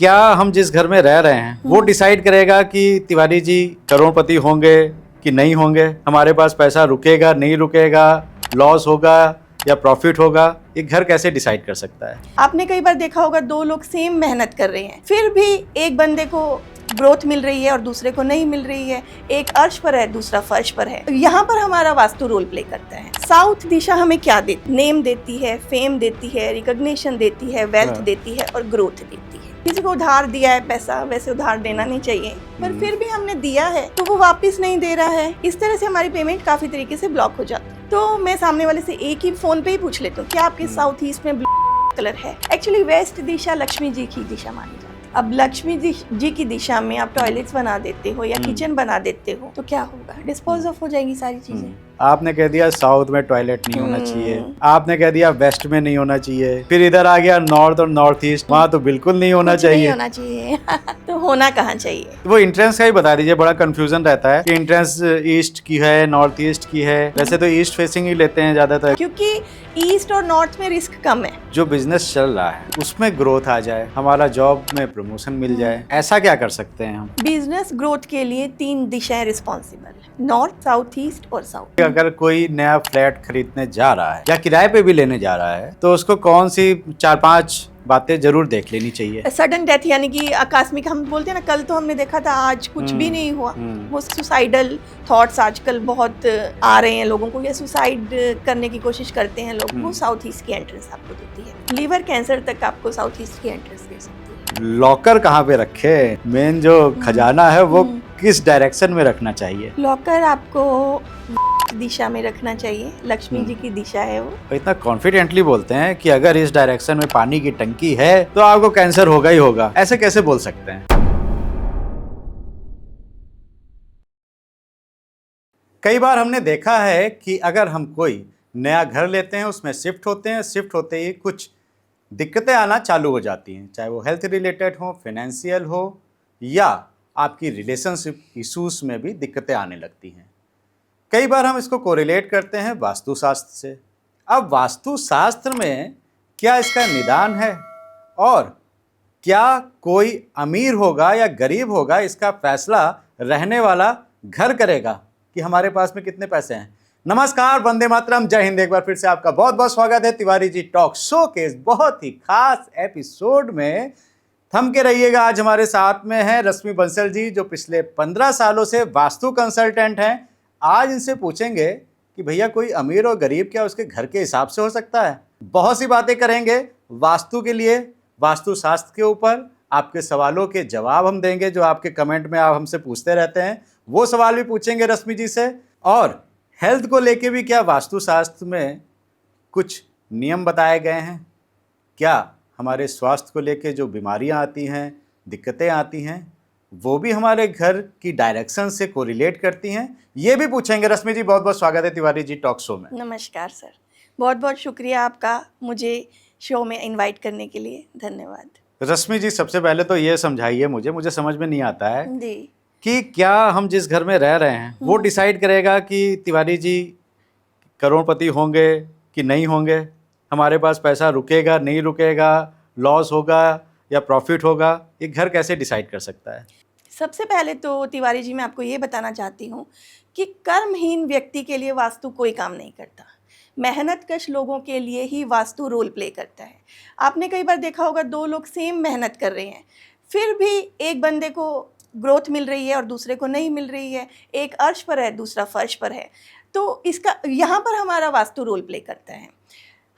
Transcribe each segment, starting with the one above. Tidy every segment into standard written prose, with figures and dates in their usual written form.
क्या हम जिस घर में रह रहे हैं वो डिसाइड करेगा कि तिवारी जी करोड़पति होंगे कि नहीं होंगे, हमारे पास पैसा रुकेगा नहीं रुकेगा, लॉस होगा या प्रॉफिट होगा, ये घर कैसे डिसाइड कर सकता है? आपने कई बार देखा होगा, दो लोग सेम मेहनत कर रहे हैं, फिर भी एक बंदे को ग्रोथ मिल रही है और दूसरे को नहीं मिल रही है। एक अर्श पर है, दूसरा फर्श पर है। यहाँ पर हमारा वास्तु रोल प्ले करता है। साउथ दिशा हमें क्या देती? नेम देती है, फेम देती है, रिकॉग्निशन देती है, वेल्थ देती है और ग्रोथ देती है। किसी को उधार दिया है पैसा, वैसे उधार देना नहीं चाहिए, पर फिर भी हमने दिया है तो वो वापस नहीं दे रहा है। इस तरह से हमारी पेमेंट काफी तरीके से ब्लॉक हो जाती है। तो मैं सामने वाले से एक ही फोन पे ही पूछ लेती हूँ, क्या आपके साउथ ईस्ट में ब्लू कलर है? एक्चुअली वेस्ट दिशा लक्ष्मी जी की दिशा मानी जाती है। अब लक्ष्मी जी की दिशा में आप टॉयलेट्स बना देते हो या किचन बना देते हो तो क्या होगा? डिस्पोज ऑफ हो जाएगी सारी चीजें। आपने कह दिया साउथ में टॉयलेट नहीं होना चाहिए, आपने कह दिया वेस्ट में नहीं होना चाहिए, फिर इधर आ गया नॉर्थ और नॉर्थ ईस्ट, वहाँ तो बिल्कुल नहीं होना कुछ नहीं चाहिए। होना चाहिए तो होना कहाँ चाहिए? वो इंट्रेंस का ही बता दीजिए, बड़ा कंफ्यूजन रहता है कि इंट्रेंस ईस्ट की है नॉर्थ ईस्ट की है। वैसे तो ईस्ट फेसिंग ही लेते हैं ज्यादातर, क्योंकि ईस्ट और नॉर्थ में रिस्क कम है। जो बिजनेस चल रहा है उसमें ग्रोथ आ जाए, हमारा जॉब में प्रमोशन मिल जाए, ऐसा क्या कर सकते हैं हम? बिजनेस ग्रोथ के लिए 3 दिशाएं रिस्पॉन्सिबल है, नॉर्थ, साउथ ईस्ट और साउथ। अगर कोई नया फ्लैट खरीदने जा रहा है या किराए पे भी लेने जा रहा है तो उसको कौन सी 4-5 बातें जरूर देख लेनी चाहिए? सडन डेथ यानी कि आकस्मिक, हम बोलते हैं ना, कल तो हमने देखा था, आज कुछ भी नहीं हुआ। वो सुसाइडल थॉट्स आजकल बहुत आ रहे हैं लोगों को, या सुसाइड करने की कोशिश करते हैं लोग, वो साउथ ईस्ट की एंट्रेंस आपको देती है। लीवर कैंसर तक आपको साउथ ईस्ट की एंट्रेंस दे सकती है। लॉकर कहाँ पे रखे? मेन जो खजाना है वो किस डायरेक्शन में रखना चाहिए? लॉकर आपको दिशा में रखना चाहिए, लक्ष्मी जी की दिशा है वो। तो इतना कॉन्फिडेंटली बोलते हैं कि अगर इस डायरेक्शन में पानी की टंकी है तो आपको कैंसर होगा ही होगा, ऐसे कैसे बोल सकते हैं? कई बार हमने देखा है कि अगर हम कोई नया घर लेते हैं, उसमें शिफ्ट होते हैं, शिफ्ट होते ही कुछ दिक्कतें आना चालू हो जाती हैं, चाहे वो हेल्थ रिलेटेड हो, फाइनेंशियल हो, या आपकी रिलेशनशिप इश्यूज में भी दिक्कतें आने लगती हैं। कई बार हम इसको कोरिलेट करते हैं वास्तुशास्त्र से। अब वास्तुशास्त्र में क्या इसका निदान है, और क्या कोई अमीर होगा या गरीब होगा इसका फैसला रहने वाला घर करेगा कि हमारे पास में कितने पैसे हैं? नमस्कार, वंदे मातरम, जय हिंद। एक बार फिर से आपका बहुत बहुत स्वागत है तिवारी जी टॉक शो के इस बहुत ही खास एपिसोड में। थम के रहिएगा, आज हमारे साथ में है रश्मि बंसल जी, जो पिछले 15 सालों से वास्तु कंसल्टेंट हैं। आज इनसे पूछेंगे कि भैया कोई अमीर और गरीब क्या उसके घर के हिसाब से हो सकता है? बहुत सी बातें करेंगे वास्तु के लिए, वास्तुशास्त्र के ऊपर। आपके सवालों के जवाब हम देंगे जो आपके कमेंट में आप हमसे पूछते रहते हैं, वो सवाल भी पूछेंगे रश्मि जी से। और हेल्थ को लेके भी क्या वास्तुशास्त्र में कुछ नियम बताए गए हैं? क्या हमारे स्वास्थ्य को लेके जो बीमारियां आती हैं, दिक्कतें आती हैं, वो भी हमारे घर की डायरेक्शन से कोरिलेट करती हैं? ये भी पूछेंगे। रश्मि जी, बहुत बहुत स्वागत है तिवारी जी टॉक शो में। नमस्कार सर, बहुत बहुत शुक्रिया आपका मुझे शो में इनवाइट करने के लिए, धन्यवाद। रश्मि जी, सबसे पहले तो ये समझाइए, मुझे समझ में नहीं आता है जी, कि क्या हम जिस घर में रह रहे हैं वो डिसाइड करेगा कि तिवारी जी करोड़पति होंगे कि नहीं होंगे, हमारे पास पैसा रुकेगा नहीं रुकेगा, लॉस होगा या प्रॉफिट होगा, ये घर कैसे डिसाइड कर सकता है? सबसे पहले तो तिवारी जी मैं आपको ये बताना चाहती हूँ कि कर्महीन व्यक्ति के लिए वास्तु कोई काम नहीं करता। मेहनतकश लोगों के लिए ही वास्तु रोल प्ले करता है। आपने कई बार देखा होगा, दो लोग सेम मेहनत कर रहे हैं, फिर भी एक बंदे को ग्रोथ मिल रही है और दूसरे को नहीं मिल रही है। एक अर्श पर है, दूसरा फर्श पर है। तो इसका यहाँ पर हमारा वास्तु रोल प्ले करता है।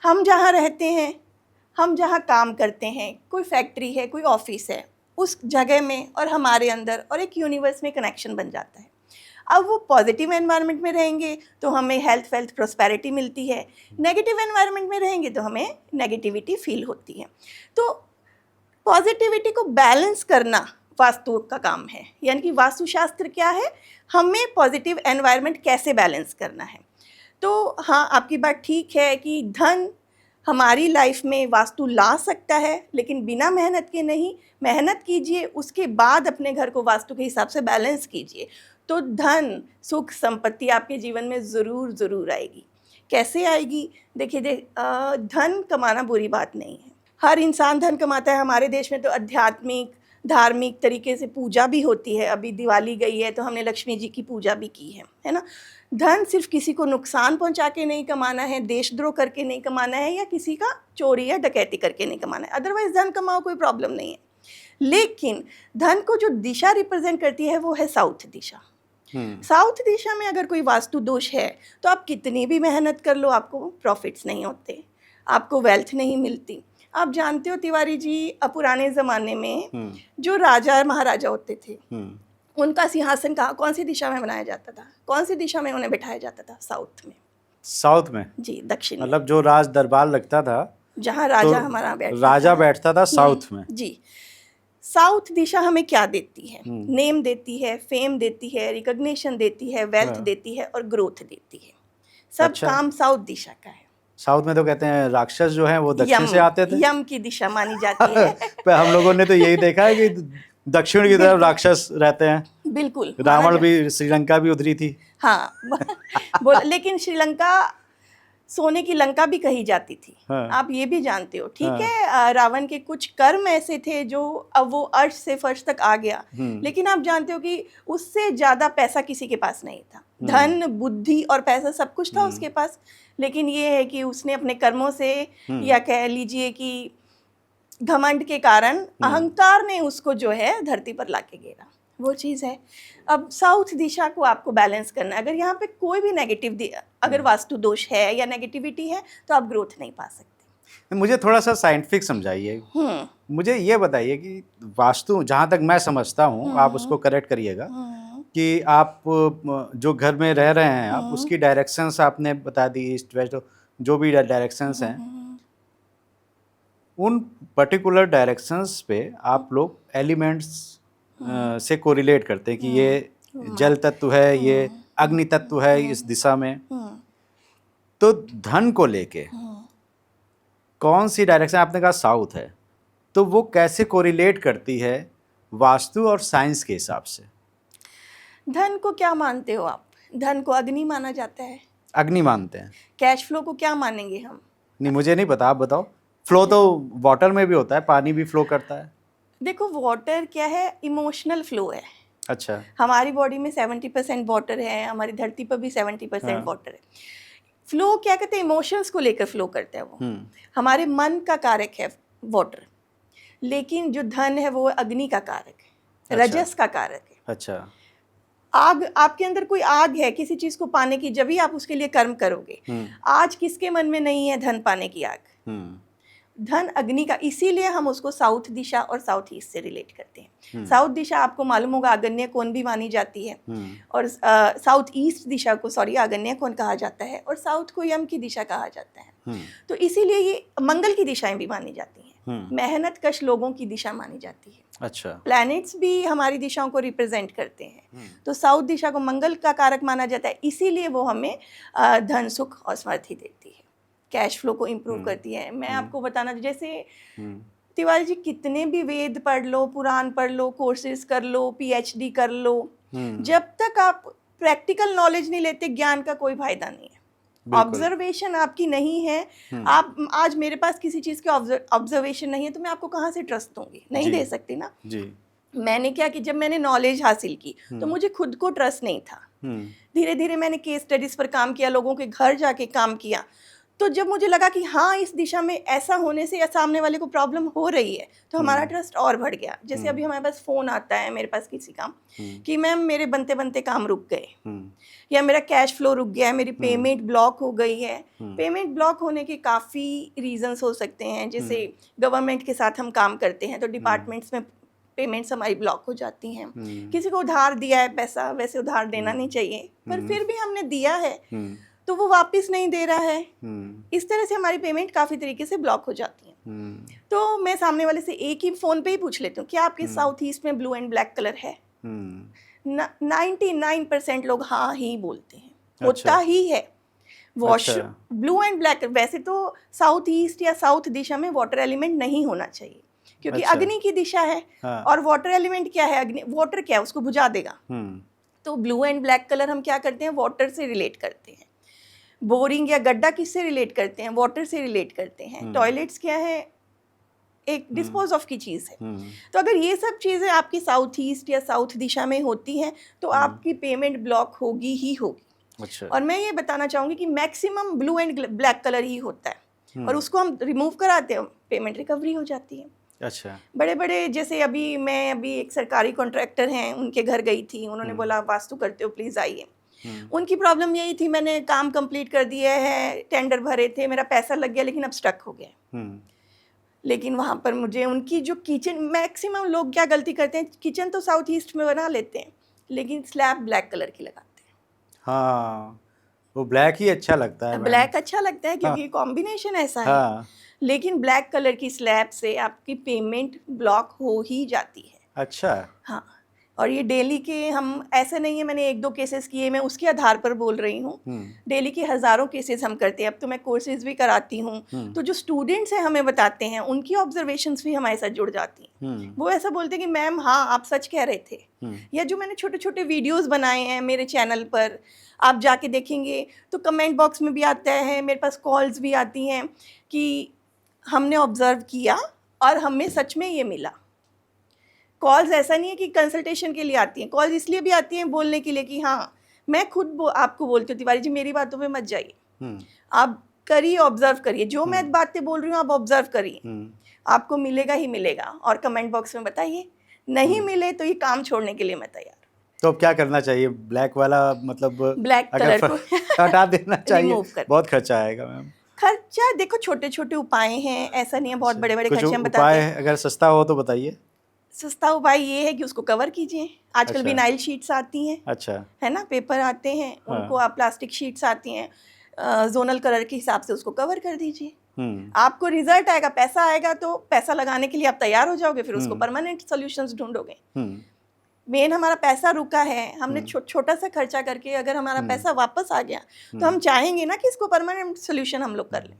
हम जहाँ रहते हैं, हम जहाँ काम करते हैं, कोई फैक्ट्री है, कोई ऑफिस है, उस जगह में और हमारे अंदर और एक यूनिवर्स में कनेक्शन बन जाता है। अब वो पॉजिटिव एनवायरनमेंट में रहेंगे तो हमें हेल्थ वेल्थ प्रॉस्पेरिटी मिलती है, नेगेटिव एनवायरनमेंट में रहेंगे तो हमें नेगेटिविटी फील होती है। तो पॉजिटिविटी को बैलेंस करना वास्तु का काम है, यानी कि वास्तुशास्त्र क्या है, हमें पॉजिटिव एनवायरनमेंट कैसे बैलेंस करना है। तो हाँ, आपकी बात ठीक है कि धन हमारी लाइफ में वास्तु ला सकता है, लेकिन बिना मेहनत के नहीं। मेहनत कीजिए, उसके बाद अपने घर को वास्तु के हिसाब से बैलेंस कीजिए, तो धन, सुख, संपत्ति आपके जीवन में ज़रूर आएगी। कैसे आएगी? देखिए, धन कमाना बुरी बात नहीं है। हर इंसान धन कमाता है। हमारे देश में तो आध्यात्मिक धार्मिक तरीके से पूजा भी होती है। अभी दिवाली गई है तो हमने लक्ष्मी जी की पूजा भी की है ना। धन सिर्फ किसी को नुकसान पहुंचा के नहीं कमाना है, देशद्रोह करके नहीं कमाना है, या किसी का चोरी या डकैती करके नहीं कमाना है। अदरवाइज धन कमाओ, कोई प्रॉब्लम नहीं है। लेकिन धन को जो दिशा रिप्रेजेंट करती है वो है साउथ दिशा। साउथ दिशा में अगर कोई वास्तु दोष है तो आप कितनी भी मेहनत कर लो, आपको प्रॉफिट्स नहीं होते, आपको वेल्थ नहीं मिलती। आप जानते हो तिवारी जी, पुराने ज़माने में जो राजा महाराजा होते थे, उनका सिंहासन कहाँ, कौन सी दिशा में बनाया जाता था? कौन सी दिशा में उन्हें बैठाया जाता था? साउथ में। साउथ में जी, दक्षिण में। मतलब जो राज दरबार लगता था, जहाँ राजा तो हमारा बैठता राजा बैठता था साउथ में। जी। साउथ दिशा हमें क्या देती है? नेम देती है, फेम देती है, रिकॉग्निशन देती है, वेल्थ देती है और ग्रोथ देती है। सब अच्छा। काम साउथ दिशा का है। साउथ में तो कहते हैं राक्षस जो हैं वो दक्षिण से आते थे। यम की दिशा मानी जाती है। पर हम लोगों ने तो यही देखा है कि दक्षिण की तरफ राक्षस रहते हैं। बिल्कुल। रावण भी, श्रीलंका भी उधरी थी। हाँ लेकिन श्रीलंका सोने की लंका भी कही जाती थी। हाँ। आप ये भी जानते हो, ठीक है। रावण के कुछ कर्म ऐसे थे जो अब वो अर्श से फर्श तक आ गया, लेकिन आप जानते हो कि उससे ज्यादा पैसा किसी के पास नहीं था। धन, बुद्धि और पैसा सब कुछ था उसके पास, लेकिन ये है कि उसने अपने कर्मों से, या कह लीजिए कि घमंड के कारण, अहंकार ने उसको जो है धरती पर लाके गिरा। वो चीज़ है। अब साउथ दिशा को आपको बैलेंस करना है। अगर यहाँ पे कोई भी नेगेटिव अगर वास्तु दोष है या नेगेटिविटी है तो आप ग्रोथ नहीं पा सकते। मुझे थोड़ा सा साइंटिफिक समझाइए। मुझे ये बताइए कि वास्तु, जहाँ तक मैं समझता हूँ, आप उसको करेक्ट करिएगा, कि आप जो घर में रह रहे हैं आप, उसकी डायरेक्शंस आपने बता दी, ईस्ट वेस्ट, जो भी डायरेक्शंस हैं, उन पर्टिकुलर डायरेक्शंस पे आप लोग एलिमेंट्स से कोरिलेट करते हैं कि ये जल तत्व है, ये अग्नि तत्व है इस दिशा में। तो धन को लेके कौन सी डायरेक्शन, आपने कहा साउथ है, तो वो कैसे कोरिलेट करती है वास्तु और साइंस के हिसाब से? धन को क्या मानते हो आप? धन को अग्नि माना जाता है। अग्नि मानते हैं। कैश फ्लो को क्या मानेंगे हम? नहीं, मुझे नहीं पता, आप बताओ। फ्लो तो वाटर में भी होता है, पानी भी फ्लो करता है। देखो, वाटर क्या है? इमोशनल फ्लो है। अच्छा। हमारी बॉडी में 70% वाटर है, हमारी धरती पर भी 70% वाटर है। फ्लो क्या कहते हैं? इमोशंस को लेकर फ्लो करता है वो। हमारे मन का कारक है वाटर, लेकिन जो धन है वो अग्नि का कारक है। अच्छा। रजस का कारक है। अच्छा। आग, आपके अंदर कोई आग है किसी चीज को पाने की, जब भी आप उसके लिए कर्म करोगे। आज किसके मन में नहीं है धन पाने की आग? धन अग्नि का। इसीलिए हम उसको साउथ दिशा और साउथ ईस्ट से रिलेट करते हैं। साउथ दिशा आपको मालूम होगा आग्नेय कोण भी मानी जाती है, और साउथ ईस्ट दिशा को आग्नेय कोण कहा जाता है, और साउथ को यम की दिशा कहा जाता है। तो इसीलिए ये मंगल की दिशाएं भी मानी जाती हैं। मेहनत कश लोगों की दिशा मानी जाती है। अच्छा। प्लैनेट्स भी हमारी दिशाओं को रिप्रेजेंट करते हैं। तो साउथ दिशा को मंगल का कारक माना जाता है, इसीलिए वो हमें धन, सुख और समृद्धि देती है, कैश फ्लो को इम्प्रूव करती है। मैं आपको बताना, जैसे तिवारी जी, कितने भी वेद पढ़ लो, पुराण पढ़ लो, कोर्सेज कर लो, पीएचडी कर लो, जब तक आप प्रैक्टिकल नॉलेज नहीं लेते, ज्ञान का कोई फायदा नहीं है। ऑब्जर्वेशन आपकी नहीं है। आप आज मेरे पास किसी चीज की ऑब्जर्वेशन नहीं है तो मैं आपको कहाँ से ट्रस्ट दूंगी? नहीं दे सकती ना जी। मैंने क्या कि जब मैंने नॉलेज हासिल की तो मुझे खुद को ट्रस्ट नहीं था। धीरे धीरे मैंने केस स्टडीज पर काम किया, लोगों के घर जाके काम किया, तो जब मुझे लगा कि हाँ इस दिशा में ऐसा होने से या सामने वाले को प्रॉब्लम हो रही है, तो हमारा ट्रस्ट और बढ़ गया। जैसे अभी हमारे पास फ़ोन आता है मेरे पास किसी काम कि मैम मेरे बनते बनते काम रुक गए, या मेरा कैश फ्लो रुक गया है, मेरी पेमेंट ब्लॉक हो गई है। पेमेंट ब्लॉक होने के काफ़ी रीजंस हो सकते हैं। जैसे गवर्नमेंट के साथ हम काम करते हैं तो डिपार्टमेंट्स में पेमेंट्स हमारी ब्लॉक हो जाती हैं। किसी को उधार दिया है पैसा, वैसे उधार देना नहीं चाहिए, पर फिर भी हमने दिया है तो वो वापस नहीं दे रहा है। इस तरह से हमारी पेमेंट काफ़ी तरीके से ब्लॉक हो जाती है। तो मैं सामने वाले से एक ही फ़ोन पे ही पूछ लेती हूँ, क्या आपके साउथ ईस्ट में ब्लू एंड ब्लैक कलर है? 99% लोग हाँ ही बोलते हैं। होता ही है। वॉश ब्लू एंड ब्लैक, वैसे तो साउथ ईस्ट या साउथ दिशा में वाटर एलिमेंट नहीं होना चाहिए, क्योंकि अग्नि की दिशा है। और वाटर एलिमेंट क्या है? अग्नि। वाटर क्या है? उसको बुझा देगा। तो ब्लू एंड ब्लैक कलर हम क्या करते हैं? वाटर से रिलेट करते हैं। बोरिंग या गड्ढा किससे रिलेट करते हैं? वाटर से रिलेट करते हैं। टॉयलेट्स क्या है? एक डिस्पोज ऑफ की चीज़ है। तो अगर ये सब चीज़ें आपकी साउथ ईस्ट या साउथ दिशा में होती हैं तो आपकी पेमेंट ब्लॉक होगी ही होगी। अच्छा। और मैं ये बताना चाहूँगी कि maximum blue and black colour ही होता है और उसको हम रिमूव कराते हैं, पेमेंट रिकवरी हो जाती है। अच्छा। बड़े बड़े जैसे अभी एक सरकारी कॉन्ट्रैक्टर हैं, उनके घर गई थी, उन्होंने बोला वास्तु करते हो प्लीज़ आइए। उनकी प्रॉब्लम यही थी, मैंने काम कंप्लीट कर दिया है, टेंडर भरे थे, मेरा पैसा लग गया लेकिन अब स्टक हो गया। लेकिन वहाँ पर मुझे उनकी जो किचन, मैक्सिमम लोग क्या गलती करते हैं, किचन तो साउथ ईस्ट में बना लेते हैं लेकिन स्लैब ब्लैक कलर की लगाते हैं। हाँ, वो ब्लैक ही अच्छा लगता है। ब्लैक अच्छा लगता है क्योंकि कॉम्बिनेशन ऐसा है, लेकिन ब्लैक कलर की स्लैब से आपकी पेमेंट ब्लॉक हो ही जाती है। अच्छा। हाँ, और ये डेली के, हम ऐसे नहीं है मैंने 1-2 केसेस किए, मैं उसके आधार पर बोल रही हूँ। डेली के हज़ारों केसेस हम करते हैं। अब तो मैं कोर्सेज भी कराती हूँ, तो जो स्टूडेंट्स हैं हमें बताते हैं, उनकी ऑब्जर्वेशंस भी हमारे साथ जुड़ जाती हैं। वो ऐसा बोलते हैं कि मैम हाँ आप सच कह रहे थे। या जो मैंने छोटे छोटे वीडियोज़ बनाए हैं मेरे चैनल पर, आप जाके देखेंगे तो कमेंट बॉक्स में भी आता है, मेरे पास कॉल्स भी आती हैं कि हमने ऑब्ज़र्व किया और हमें सच में ये मिला। कॉल्स ऐसा नहीं है कि कंसल्टेशन के लिए आती हैं, कॉल्स इसलिए भी आती हैं बोलने के लिए कि हाँ मैं खुद आपको बोलती हूँ तिवारी जी मेरी बातों पे मत जाइए, आप करिए, ऑब्जर्व करिए, जो मैं बातें बोल रही हूँ आप ऑब्जर्व करिए, आपको मिलेगा ही मिलेगा। और कमेंट बॉक्स में बताइए, नहीं मिले तो ये काम छोड़ने के लिए मैं तैयार। तो अब क्या करना चाहिए? ब्लैक वाला मतलब ब्लैक कलर को हटा देना चाहिए? रिमूव कर। बहुत खर्चा आएगा मैम। खर्चा देखो, छोटे छोटे उपाय हैं, ऐसा नहीं है बहुत बड़े बड़े खर्चे हम बताते उपाय हैं। अगर सस्ता हो तो बताइए। सस्ता उपाय ये है कि उसको कवर कीजिए। आजकल अच्छा। विनाइल शीट्स आती हैं, अच्छा, है ना, पेपर आते हैं, उनको आप प्लास्टिक शीट्स आती हैं, जोनल कलर के हिसाब से उसको कवर कर दीजिए। आपको रिजल्ट आएगा, पैसा आएगा, तो पैसा लगाने के लिए आप तैयार हो जाओगे, फिर उसको परमानेंट सॉल्यूशंस ढूंढोगे। मेन हमारा पैसा रुका है, हमने छोटा सा खर्चा करके अगर हमारा पैसा वापस आ गया तो हम चाहेंगे ना कि इसको परमानेंट सोल्यूशन हम लोग कर लें,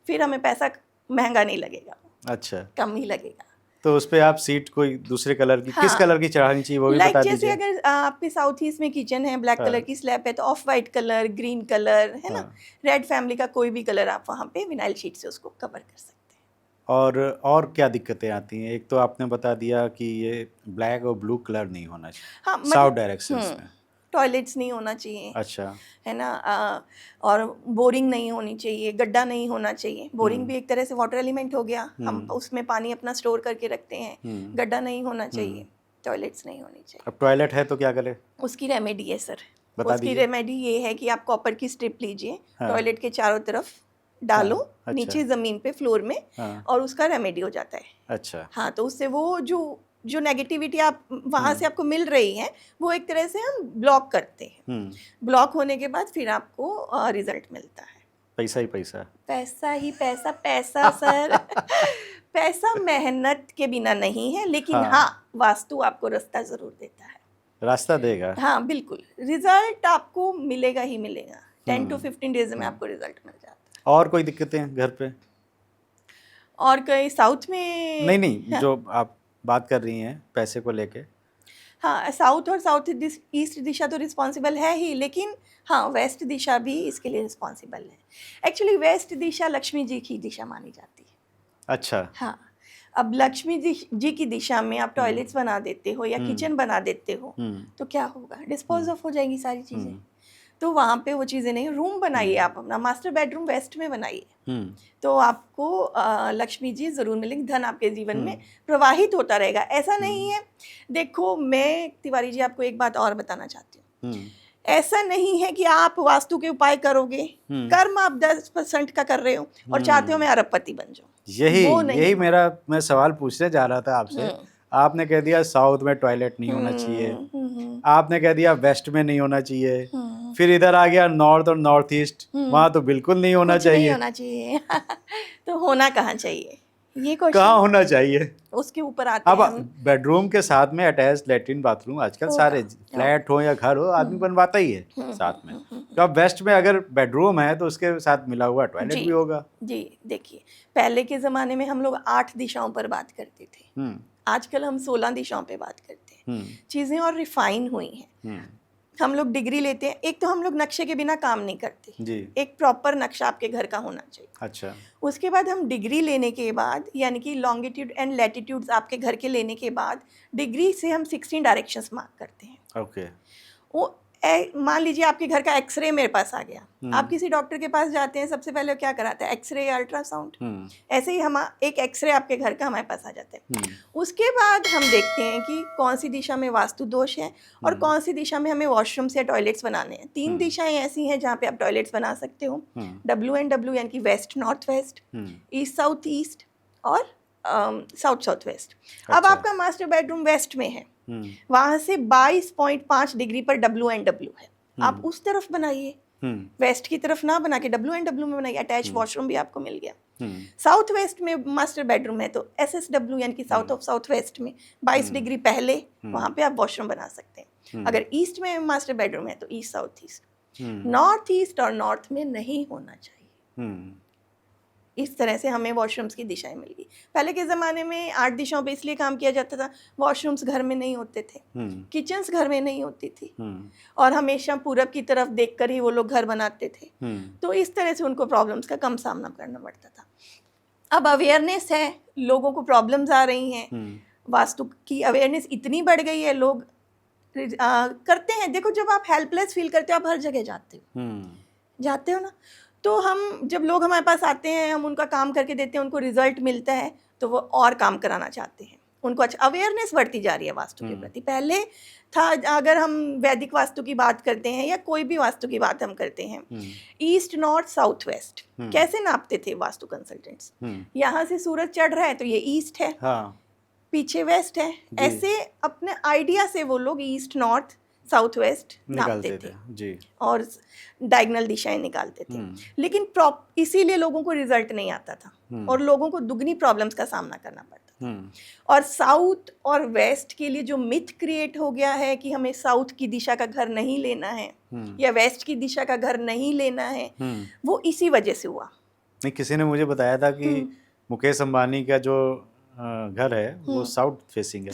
फिर हमें पैसा महंगा नहीं लगेगा। अच्छा, कम ही लगेगा। तो उस पे आप सीट कोई दूसरे कलर की, किस कलर की चढ़ानी चाहिए वो भी बता दीजिए। जैसे अगर आपके साउथ ईस्ट में किचन है, ब्लैक कलर की स्लैब है, तो of white colour, green colour, है ना, रेड फैमिली का कोई भी कलर आप वहाँ पे विनाइल शीट से उसको कवर कर सकते हैं। और क्या दिक्कतें आती हैं? एक तो आपने बता दिया कि ये ब्लैक और ब्लू कलर नहीं होना चाहिए, हाँ, साउथ डायरेक्शंस में। टॉयलेट्स नहीं होना चाहिए, अच्छा, है ना, और बोरिंग नहीं होनी चाहिए, गड्ढा नहीं होना चाहिए। बोरिंग भी एक तरह से वाटर एलिमेंट हो गया, हम उसमें पानी अपना स्टोर करके रखते हैं। गड्ढा नहीं होना चाहिए, टॉयलेट्स नहीं होनी चाहिए। अब टॉयलेट है तो क्या करें? उसकी रेमेडी है सर, उसकी रेमेडी ये है कि आप कॉपर की स्ट्रिप लीजिए, टॉयलेट के चारों तरफ डालो, नीचे जमीन पे फ्लोर में, और उसका रेमेडी हो जाता है। अच्छा। हाँ, तो उससे वो जो नेगेटिविटी आप वहाँ से आपको मिल रही है वो एक तरह से हम ब्लॉक करते हैं। ब्लॉक होने के बाद फिर आपको रिजल्ट मिलता है। पैसा ही पैसा, पैसा ही पैसा, पैसा सर पैसा मेहनत के बिना नहीं है, लेकिन हाँ वास्तु आपको रास्ता जरूर देता है, रास्ता देगा। हाँ बिल्कुल, रिजल्ट आपको मिलेगा ही मिलेगा। 10 to 15 डेज में आपको रिजल्ट मिल जाता है। और कोई दिक्कतें घर पे? और कहीं साउथ में नहीं, जो आप बात कर रही हैं पैसे को लेके। हाँ, साउथ और साउथ ईस्ट दिशा तो रिस्पॉन्सिबल है ही, लेकिन हाँ वेस्ट दिशा भी इसके लिए रिस्पॉन्सिबल है। एक्चुअली वेस्ट दिशा लक्ष्मी जी की दिशा मानी जाती है। अच्छा। हाँ, अब लक्ष्मी जी की दिशा में आप टॉयलेट्स बना देते हो या किचन बना देते हो तो क्या होगा, डिस्पोज ऑफ हो जाएंगी सारी चीज़ें। तो वहाँ पे वो चीज़ें नहीं, रूम बनाइए आप अपना, मास्टर बेडरूम वेस्ट में बनाइए, तो आपको लक्ष्मी जी ज़रूर मिलेंगी, धन आपके जीवन में प्रवाहित होता रहेगा। ऐसा नहीं है, देखो मैं तिवारी जी आपको एक बात और बताना चाहती हूँ, ऐसा नहीं है कि आप वास्तु के उपाय करोगे, कर्म आप 10% का कर रहे हो और चाहते हो मैं अरबपति बन जाऊँ। यही मैं सवाल पूछने जा रहा था आपसे। आपने कह दिया साउथ में टॉयलेट नहीं होना चाहिए, आपने कह दिया वेस्ट में नहीं होना चाहिए, फिर इधर आ गया नॉर्थ और नॉर्थ ईस्ट, वहाँ तो बिल्कुल नहीं होना चाहिए। नहीं होना चाहिए तो होना कहाँ चाहिए, ये क्वेश्चन कहाँ होना चाहिए? उसके ऊपर आते अब हैं। बेडरूम के साथ में अटैच लेटरिन बाथरूम आजकल सारे फ्लैट हो या घर हो आदमी बनवाता ही है साथ में। तो अब वेस्ट में अगर बेडरूम है तो उसके साथ मिला हुआ टॉयलेट भी होगा। जी देखिए, पहले के ज़माने में हम लोग 8 दिशाओं पर बात करते थे, आजकल हम 16 दिशाओं पे बात करते हैं। चीज़ें और रिफाइन हुई हैं। हम लोग डिग्री लेते हैं, एक तो हम लोग नक्शे के बिना काम नहीं करते, जी। एक प्रॉपर नक्शा आपके घर का होना चाहिए। अच्छा। उसके बाद हम डिग्री लेने के बाद, यानी कि लॉन्गिट्यूड एंड लैटिट्यूड्स आपके घर के लेने के बाद, डिग्री से हम 16 डायरेक्शंस मार्क करते हैं। ओके। वो मान लीजिए आपके घर का एक्सरे मेरे पास आ गया, आप किसी डॉक्टर के पास जाते हैं, सबसे पहले क्या कराते हैं, एक्सरे या अल्ट्रासाउंड। ऐसे ही हम एक एक्सरे आपके घर का हमारे पास आ जाता है। उसके बाद हम देखते हैं कि कौन सी दिशा में वास्तु दोष है और कौन सी दिशा में हमें वॉशरूम्स या टॉयलेट्स बनाने हैं। 3 दिशाएं ऐसी हैं जहाँ पे आप टॉयलेट्स बना सकते हो, WNW यानी कि west north west, east south east और साउथ साउथ वेस्ट। अब आपका मास्टर बेडरूम वेस्ट में है, वहां से 22.5 डिग्री पर WNW है, आप उस तरफ बनाइए, वेस्ट की तरफ ना बना के WNW में बनाइए। अटैच वॉशरूम भी आपको मिल गया। साउथ वेस्ट में मास्टर बेडरूम है तो SSW यानी कि साउथ ऑफ साउथ वेस्ट में 22 डिग्री पहले वहां पे आप वॉशरूम बना सकते हैं। अगर ईस्ट में मास्टर बेडरूम है तो east south east, north east और नॉर्थ में नहीं होना चाहिए। इस तरह से हमें वॉशरूम्स की दिशाएं मिल गई। पहले के ज़माने में 8 दिशाओं पे इसलिए काम किया जाता था, वॉशरूम्स घर में नहीं होते थे, किचन्स घर में नहीं होती थी, और हमेशा पूरब की तरफ देखकर ही वो लोग घर बनाते थे। तो इस तरह से उनको प्रॉब्लम्स का कम सामना करना पड़ता था। अब अवेयरनेस है, लोगों को प्रॉब्लम्स आ रही हैं, वास्तु की अवेयरनेस इतनी बढ़ गई है, लोग करते हैं। देखो, जब आप हेल्पलेस फील करते हो, आप हर जगह जाते हो ना, तो हम जब लोग हमारे पास आते हैं, हम उनका काम करके देते हैं, उनको रिजल्ट मिलता है, तो वो और काम कराना चाहते हैं। उनको अच्छा, अवेयरनेस बढ़ती जा रही है वास्तु के प्रति। पहले था, अगर हम वैदिक वास्तु की बात करते हैं या कोई भी वास्तु की बात हम करते हैं, ईस्ट नॉर्थ साउथ वेस्ट कैसे नापते थे वास्तु कंसल्टेंट्स? यहाँ से सूरज चढ़ रहा है तो ये ईस्ट है, पीछे वेस्ट है, ऐसे अपने आइडिया से वो लोग ईस्ट नॉर्थ साउथ वेस्ट नापते थे जी, और डायगोनल दिशाएं निकालते थे। लेकिन इसीलिए लोगों को रिजल्ट नहीं आता था और लोगों को दुगनी प्रॉब्लम्स का सामना करना पड़ता था। और साउथ और वेस्ट के लिए जो मिथ क्रिएट हो गया है कि हमें साउथ की दिशा का घर नहीं लेना है या वेस्ट की दिशा का घर नहीं लेना है, वो इसी वजह से हुआ। नहीं, किसी ने मुझे बताया था कि मुकेश अंबानी का जो घर है वो साउथ फेसिंग है।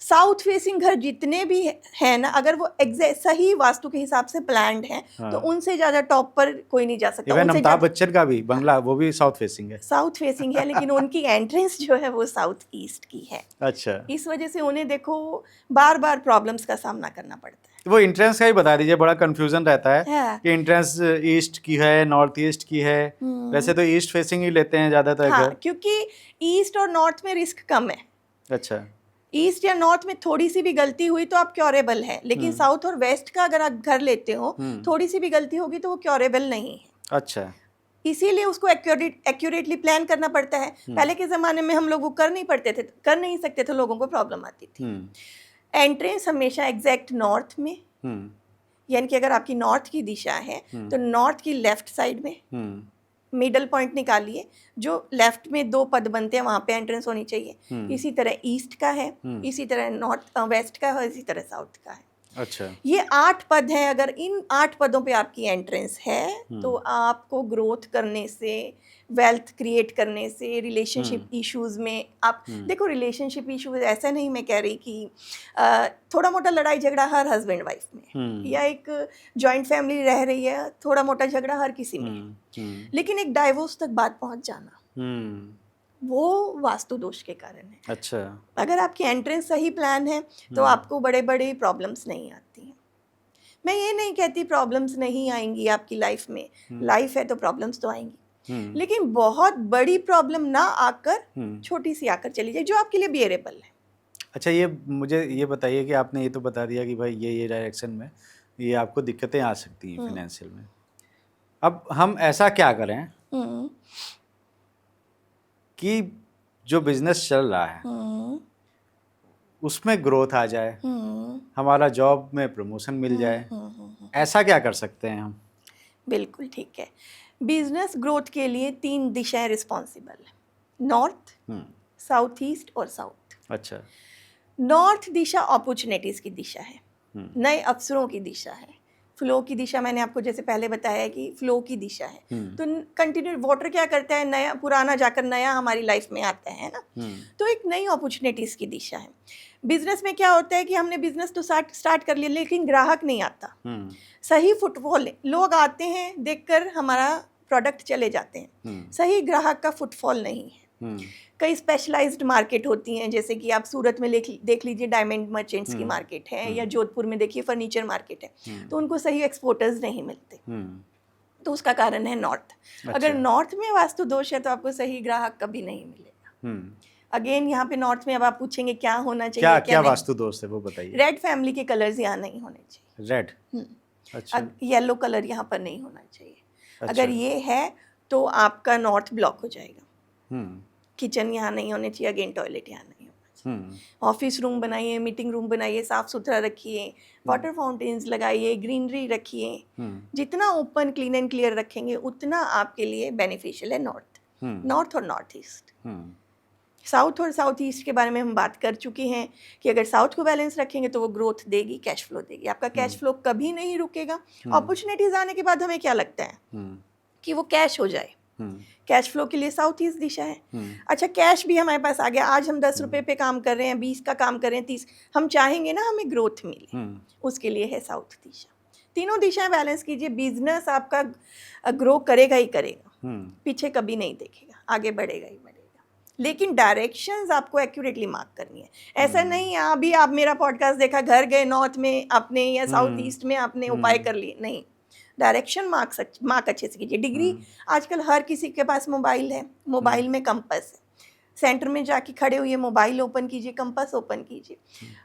साउथ फेसिंग घर जितने भी हैं ना, अगर वो सही वास्तु के हिसाब से प्लान्ड हैं, तो उनसे ज्यादा टॉप पर कोई नहीं जा सकता। अमिताभ बच्चन का भी बंगला वो भी साउथ फेसिंग है, लेकिन उनकी एंट्रेंस जो है वो साउथ ईस्ट की है। अच्छा, इस वजह से उन्हें देखो बार बार प्रॉब्लम्स का सामना करना पड़ता है। वो एंट्रेंस का ही बता दीजिए, बड़ा कंफ्यूजन रहता है कि एंट्रेंस ईस्ट की है, नॉर्थ ईस्ट की है। वैसे तो ईस्ट फेसिंग ही लेते हैं ज्यादातर घर, क्योंकि ईस्ट और नॉर्थ में रिस्क कम है। अच्छा, ईस्ट या नॉर्थ में थोड़ी सी भी गलती हुई तो आप क्योरेबल है, लेकिन साउथ और वेस्ट का अगर आप घर लेते हो, थोड़ी सी भी गलती होगी तो वो क्योरेबल नहीं है। अच्छा, इसीलिए उसको एक्यूरेटली प्लान करना पड़ता है। पहले के ज़माने में हम लोग वो कर नहीं सकते थे, लोगों को प्रॉब्लम आती थी। एंट्रेंस हमेशा एग्जैक्ट नॉर्थ में, यानी कि अगर आपकी नॉर्थ की दिशा है तो नॉर्थ की लेफ्ट साइड में मिडल पॉइंट निकालिए, जो लेफ्ट में 2 पद बनते हैं वहाँ पे एंट्रेंस होनी चाहिए। इसी तरह ईस्ट का है, इसी तरह नॉर्थ वेस्ट का है, इसी तरह साउथ का है। अच्छा, ये 8 पद हैं। अगर इन 8 पदों पे आपकी एंट्रेंस है तो आपको ग्रोथ करने से, वेल्थ क्रिएट करने से, रिलेशनशिप इश्यूज में आप देखो, रिलेशनशिप इश्यूज ऐसा नहीं मैं कह रही कि थोड़ा मोटा लड़ाई झगड़ा हर हस्बैंड वाइफ में, या एक जॉइंट फैमिली रह रही है, थोड़ा मोटा झगड़ा हर किसी में है, लेकिन एक डाइवोर्स तक बात पहुंच जाना वो वास्तु दोष के कारण है। अच्छा, अगर आपकी एंट्रेंस सही प्लान है तो आपको बड़े बड़े प्रॉब्लम्स नहीं आती हैं। मैं ये नहीं कहती प्रॉब्लम्स नहीं आएंगी आपकी लाइफ में, लाइफ है तो प्रॉब्लम्स तो आएंगी, लेकिन बहुत बड़ी प्रॉब्लम ना आकर छोटी सी आकर चली जाए जो आपके लिए बियरेबल है। अच्छा, ये मुझे ये बताइए कि आपने ये तो बता दिया कि भाई ये डायरेक्शन में ये आपको दिक्कतें आ सकती हैं फाइनेंशियल में। अब हम ऐसा क्या करें कि जो बिजनेस चल रहा है उसमें ग्रोथ आ जाए, हमारा जॉब में प्रमोशन मिल जाए, ऐसा क्या कर सकते हैं हम? बिल्कुल ठीक है। बिजनेस ग्रोथ के लिए 3 दिशाएं रिस्पॉन्सिबल है, नॉर्थ, साउथ ईस्ट और साउथ। अच्छा, नॉर्थ दिशा अपॉर्चुनिटीज की दिशा है, नए अवसरों की दिशा है, फ्लो की दिशा मैंने आपको जैसे पहले बताया है कि फ्लो की दिशा है, हम्म। तो कंटिन्यू वाटर क्या करता है, नया पुराना जाकर नया हमारी लाइफ में आता है ना, तो एक नई अपॉर्चुनिटीज़ की दिशा है। बिजनेस में क्या होता है कि हमने बिजनेस तो स्टार्ट कर लिया लेकिन ग्राहक नहीं आता, सही फुटफॉल, लोग आते हैं देखकर हमारा प्रोडक्ट चले जाते हैं, सही ग्राहक का फुटफॉल नहीं है। कई स्पेशलाइज्ड मार्केट होती हैं, जैसे कि आप सूरत में देख लीजिए डायमंड मर्चेंट्स की मार्केट है, या जोधपुर में देखिए फर्नीचर मार्केट है, तो उनको सही एक्सपोर्टर्स नहीं मिलते, तो उसका कारण है नॉर्थ। अगर नॉर्थ में वास्तु दोष है तो आपको सही ग्राहक कभी नहीं मिलेगा। अगेन यहाँ पे नॉर्थ में अब आप पूछेंगे क्या होना चाहिए, क्या वास्तु दोष है वो बताइए। रेड फैमिली के कलर्स यहाँ नहीं होने चाहिए, रेड, अच्छा, येलो कलर यहाँ पर नहीं होना चाहिए। अगर ये है तो आपका नॉर्थ ब्लॉक हो जाएगा। किचन यहाँ नहीं होने चाहिए, अगेन टॉयलेट यहाँ नहीं होना चाहिए। ऑफिस रूम बनाइए, मीटिंग रूम बनाइए, साफ सुथरा रखिए, वाटर फाउंटेन्स लगाइए, ग्रीनरी रखिए। जितना ओपन क्लीन एंड क्लियर रखेंगे उतना आपके लिए बेनिफिशियल है नॉर्थ और नॉर्थ ईस्ट। साउथ और साउथ ईस्ट के बारे में हम बात कर चुके हैं कि अगर साउथ को बैलेंस रखेंगे तो वो ग्रोथ देगी, कैश फ्लो देगी। आपका कैश फ्लो कभी नहीं रुकेगा। अपॉर्चुनिटीज आने के बाद हमें क्या लगता है कि वो कैश हो जाए, कैश फ्लो के लिए साउथ ईस्ट दिशा है। अच्छा, कैश भी हमारे पास आ गया, आज हम 10 रुपए पे काम कर रहे हैं, 20 का काम कर रहे हैं, 30, हम चाहेंगे ना हमें ग्रोथ मिले, उसके लिए है साउथ दिशा। तीनों दिशाएं बैलेंस कीजिए, बिजनेस आपका ग्रो करेगा ही करेगा, पीछे कभी नहीं देखेगा, आगे बढ़ेगा ही बढ़ेगा। लेकिन डायरेक्शंस आपको एक्यूरेटली मार्क करनी है। ऐसा नहीं है अभी आप मेरा पॉडकास्ट देखा, घर गए नॉर्थ में आपने या साउथ ईस्ट में आपने उपाय कर लिए, नहीं, डायरेक्शन मार्क अच्छे से कीजिए। डिग्री आजकल हर किसी के पास मोबाइल है, मोबाइल में कंपास है, सेंटर में जाके खड़े हुए मोबाइल ओपन कीजिए, कंपास ओपन कीजिए,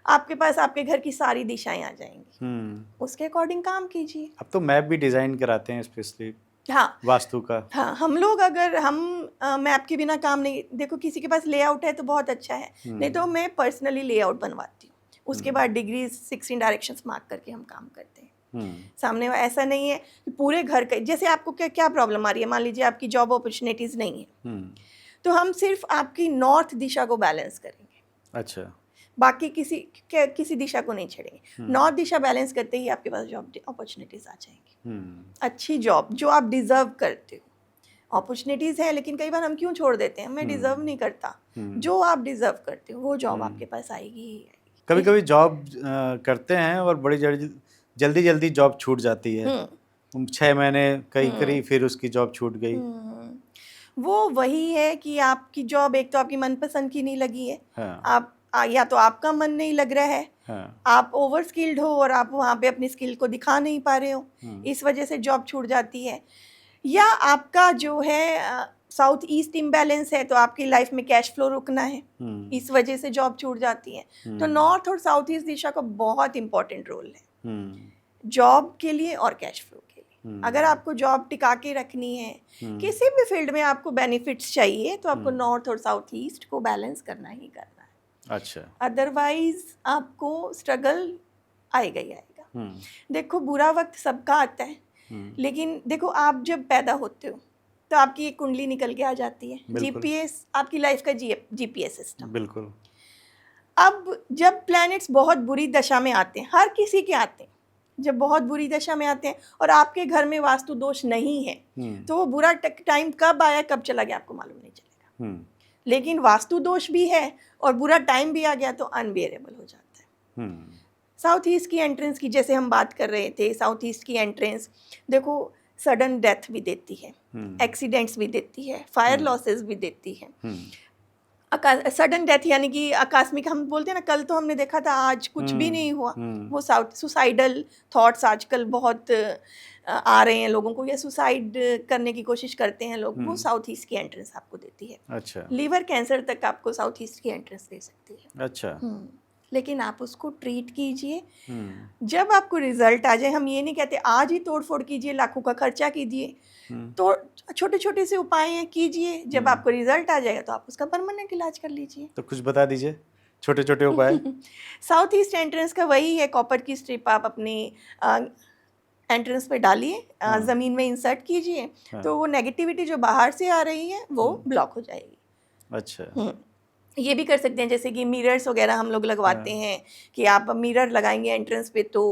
आपके पास आपके घर की सारी दिशाएं आ जाएंगी, उसके अकॉर्डिंग काम कीजिए। अब तो मैप भी डिजाइन कराते हैं स्पेशली, हाँ, वास्तु का। हाँ, हम लोग अगर हम मैप के बिना काम नहीं, देखो किसी के पास लेआउट है तो बहुत अच्छा है, नहीं तो मैं पर्सनली लेआउट बनवाती हूँ, उसके बाद डिग्री 16 डायरेक्शंस मार्क करके हम काम करते हैं। सामने ऐसा नहीं है कि पूरे घर का, जैसे आपको क्या प्रॉब्लम आ रही है, मान लीजिए आपकी जॉब अपॉर्चुनिटीज नहीं है, तो हम सिर्फ आपकी नॉर्थ दिशा को बैलेंस करेंगे, अच्छा, बाकी किसी दिशा को नहीं छेड़ेंगे। नॉर्थ दिशा बैलेंस करते ही आपके पास जॉब अपॉर्चुनिटीज आ जाएंगी, अच्छी जॉब जो आप डिजर्व करते हो। अपॉर्चुनिटीज है लेकिन कई बार हम क्यों छोड़ देते हैं, मैं डिजर्व नहीं करता, जो आप डिजर्व करते हो वो जॉब आपके पास आएगी ही आएगी। कभी कभी जॉब करते हैं और बड़ी जल्दी जॉब छूट जाती है, 6 महीने कई करी, फिर उसकी जॉब छूट गई। वो वही है कि आपकी जॉब एक तो आपकी मनपसंद की नहीं लगी है, हाँ, आप या तो आपका मन नहीं लग रहा है, हाँ, आप ओवर स्किल्ड हो और आप वहाँ पे अपनी स्किल को दिखा नहीं पा रहे हो, इस वजह से जॉब छूट जाती है, या आपका जो है साउथ ईस्ट इम्बैलेंस है तो आपकी लाइफ में कैश फ्लो रुकना है, इस वजह से जॉब छूट जाती है। तो नॉर्थ और साउथ ईस्ट दिशा का बहुत इंपॉर्टेंट रोल है जॉब के लिए और कैश फ्लो के लिए। अगर आपको जॉब टिका के रखनी है, किसी भी फील्ड में आपको बेनिफिट्स चाहिए, तो आपको नॉर्थ और साउथ ईस्ट को बैलेंस करना ही करना है। अच्छा, अदरवाइज आपको स्ट्रगल आएगा ही आएगा। देखो बुरा वक्त सबका आता है, लेकिन देखो आप जब पैदा होते हो तो आपकी एक कुंडली निकल के आ जाती है, जीपीएस, आपकी लाइफ का जीपीएस सिस्टम। बिल्कुल। अब जब प्लैनेट्स बहुत बुरी दशा में आते हैं, हर किसी के आते हैं, जब बहुत बुरी दशा में आते हैं और आपके घर में वास्तु दोष नहीं है, तो वो बुरा टाइम कब आया कब चला गया आपको मालूम नहीं चलेगा। लेकिन वास्तु दोष भी है और बुरा टाइम भी आ गया तो अनबियरेबल हो जाता है। साउथ ईस्ट की एंट्रेंस की जैसे हम बात कर रहे थे, साउथ ईस्ट की एंट्रेंस देखो सडन डेथ भी देती है, एक्सीडेंट्स भी देती है, फायर लॉसेस भी देती है। सडन डेथ यानी कि आकस्मिक, हम बोलते हैं ना, कल तो हमने देखा था आज कुछ भी नहीं हुआ, वो सुसाइडल थॉट्स आजकल बहुत आ रहे हैं लोगों को, या सुसाइड करने की कोशिश करते हैं लोग, वो साउथ ईस्ट की एंट्रेंस आपको देती है। अच्छा, लीवर कैंसर तक आपको साउथ ईस्ट की एंट्रेंस दे सकती है। अच्छा, लेकिन आप उसको ट्रीट कीजिए, जब आपको रिजल्ट आ जाए। हम ये नहीं कहते आज ही तोड़ फोड़ कीजिए, लाखों का खर्चा कीजिए, तो छोटे छोटे से उपाय हैं, कीजिए, जब आपको रिजल्ट आ जाएगा तो आप उसका परमानेंट इलाज कर लीजिए। तो कुछ बता दीजिए छोटे छोटे उपाय। साउथ ईस्ट एंट्रेंस का वही है, कॉपर की स्ट्रिप आप अपने एंट्रेंस पे डालिए, ज़मीन में इंसर्ट कीजिए, तो वो नेगेटिविटी जो बाहर से आ रही है वो ब्लॉक हो जाएगी। अच्छा, ये भी कर सकते हैं, जैसे कि मिरर्स वगैरह हम लोग लगवाते हैं कि आप मिरर लगाएंगे एंट्रेंस पे तो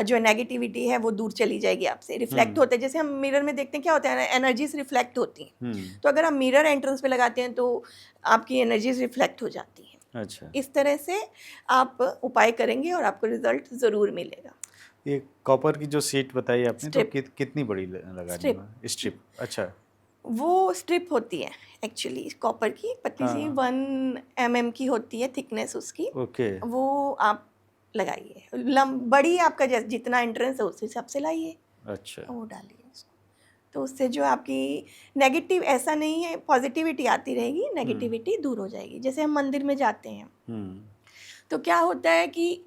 जो नेगेटिविटी है वो दूर चली जाएगी आपसे, रिफ्लेक्ट होता है। जैसे हम मिरर में देखते हैं क्या होता है, एनर्जीज रिफ्लेक्ट होती हैं। तो अगर आप मिरर एंट्रेंस पे लगाते हैं तो आपकी एनर्जीज रिफ्लेक्ट हो जाती हैं। अच्छा, इस तरह से आप उपाय करेंगे और आपको रिजल्ट ज़रूर मिलेगा। ये कॉपर की जो सीट बताई आपने तो स्ट्रिप। कितनी बड़ी लगानी स्ट्रिप। है? स्ट्रिप, अच्छा। वो स्ट्रिप होती है एक्चुअली कॉपर की, पतली सी, हाँ। 1 mm की होती है थिकनेस उसकी। ओके। वो आप लगाइए, बड़ी आपका जैसे जितना एंट्रेंस है उस हिसाब से लाइए, अच्छा। वो डालिए उसको। तो उससे जो आपकी नेगेटिव, ऐसा नहीं है, पॉजिटिविटी आती रहेगी, नेगेटिविटी दूर हो जाएगी। जैसे हम मंदिर में जाते हैं तो क्या होता है कि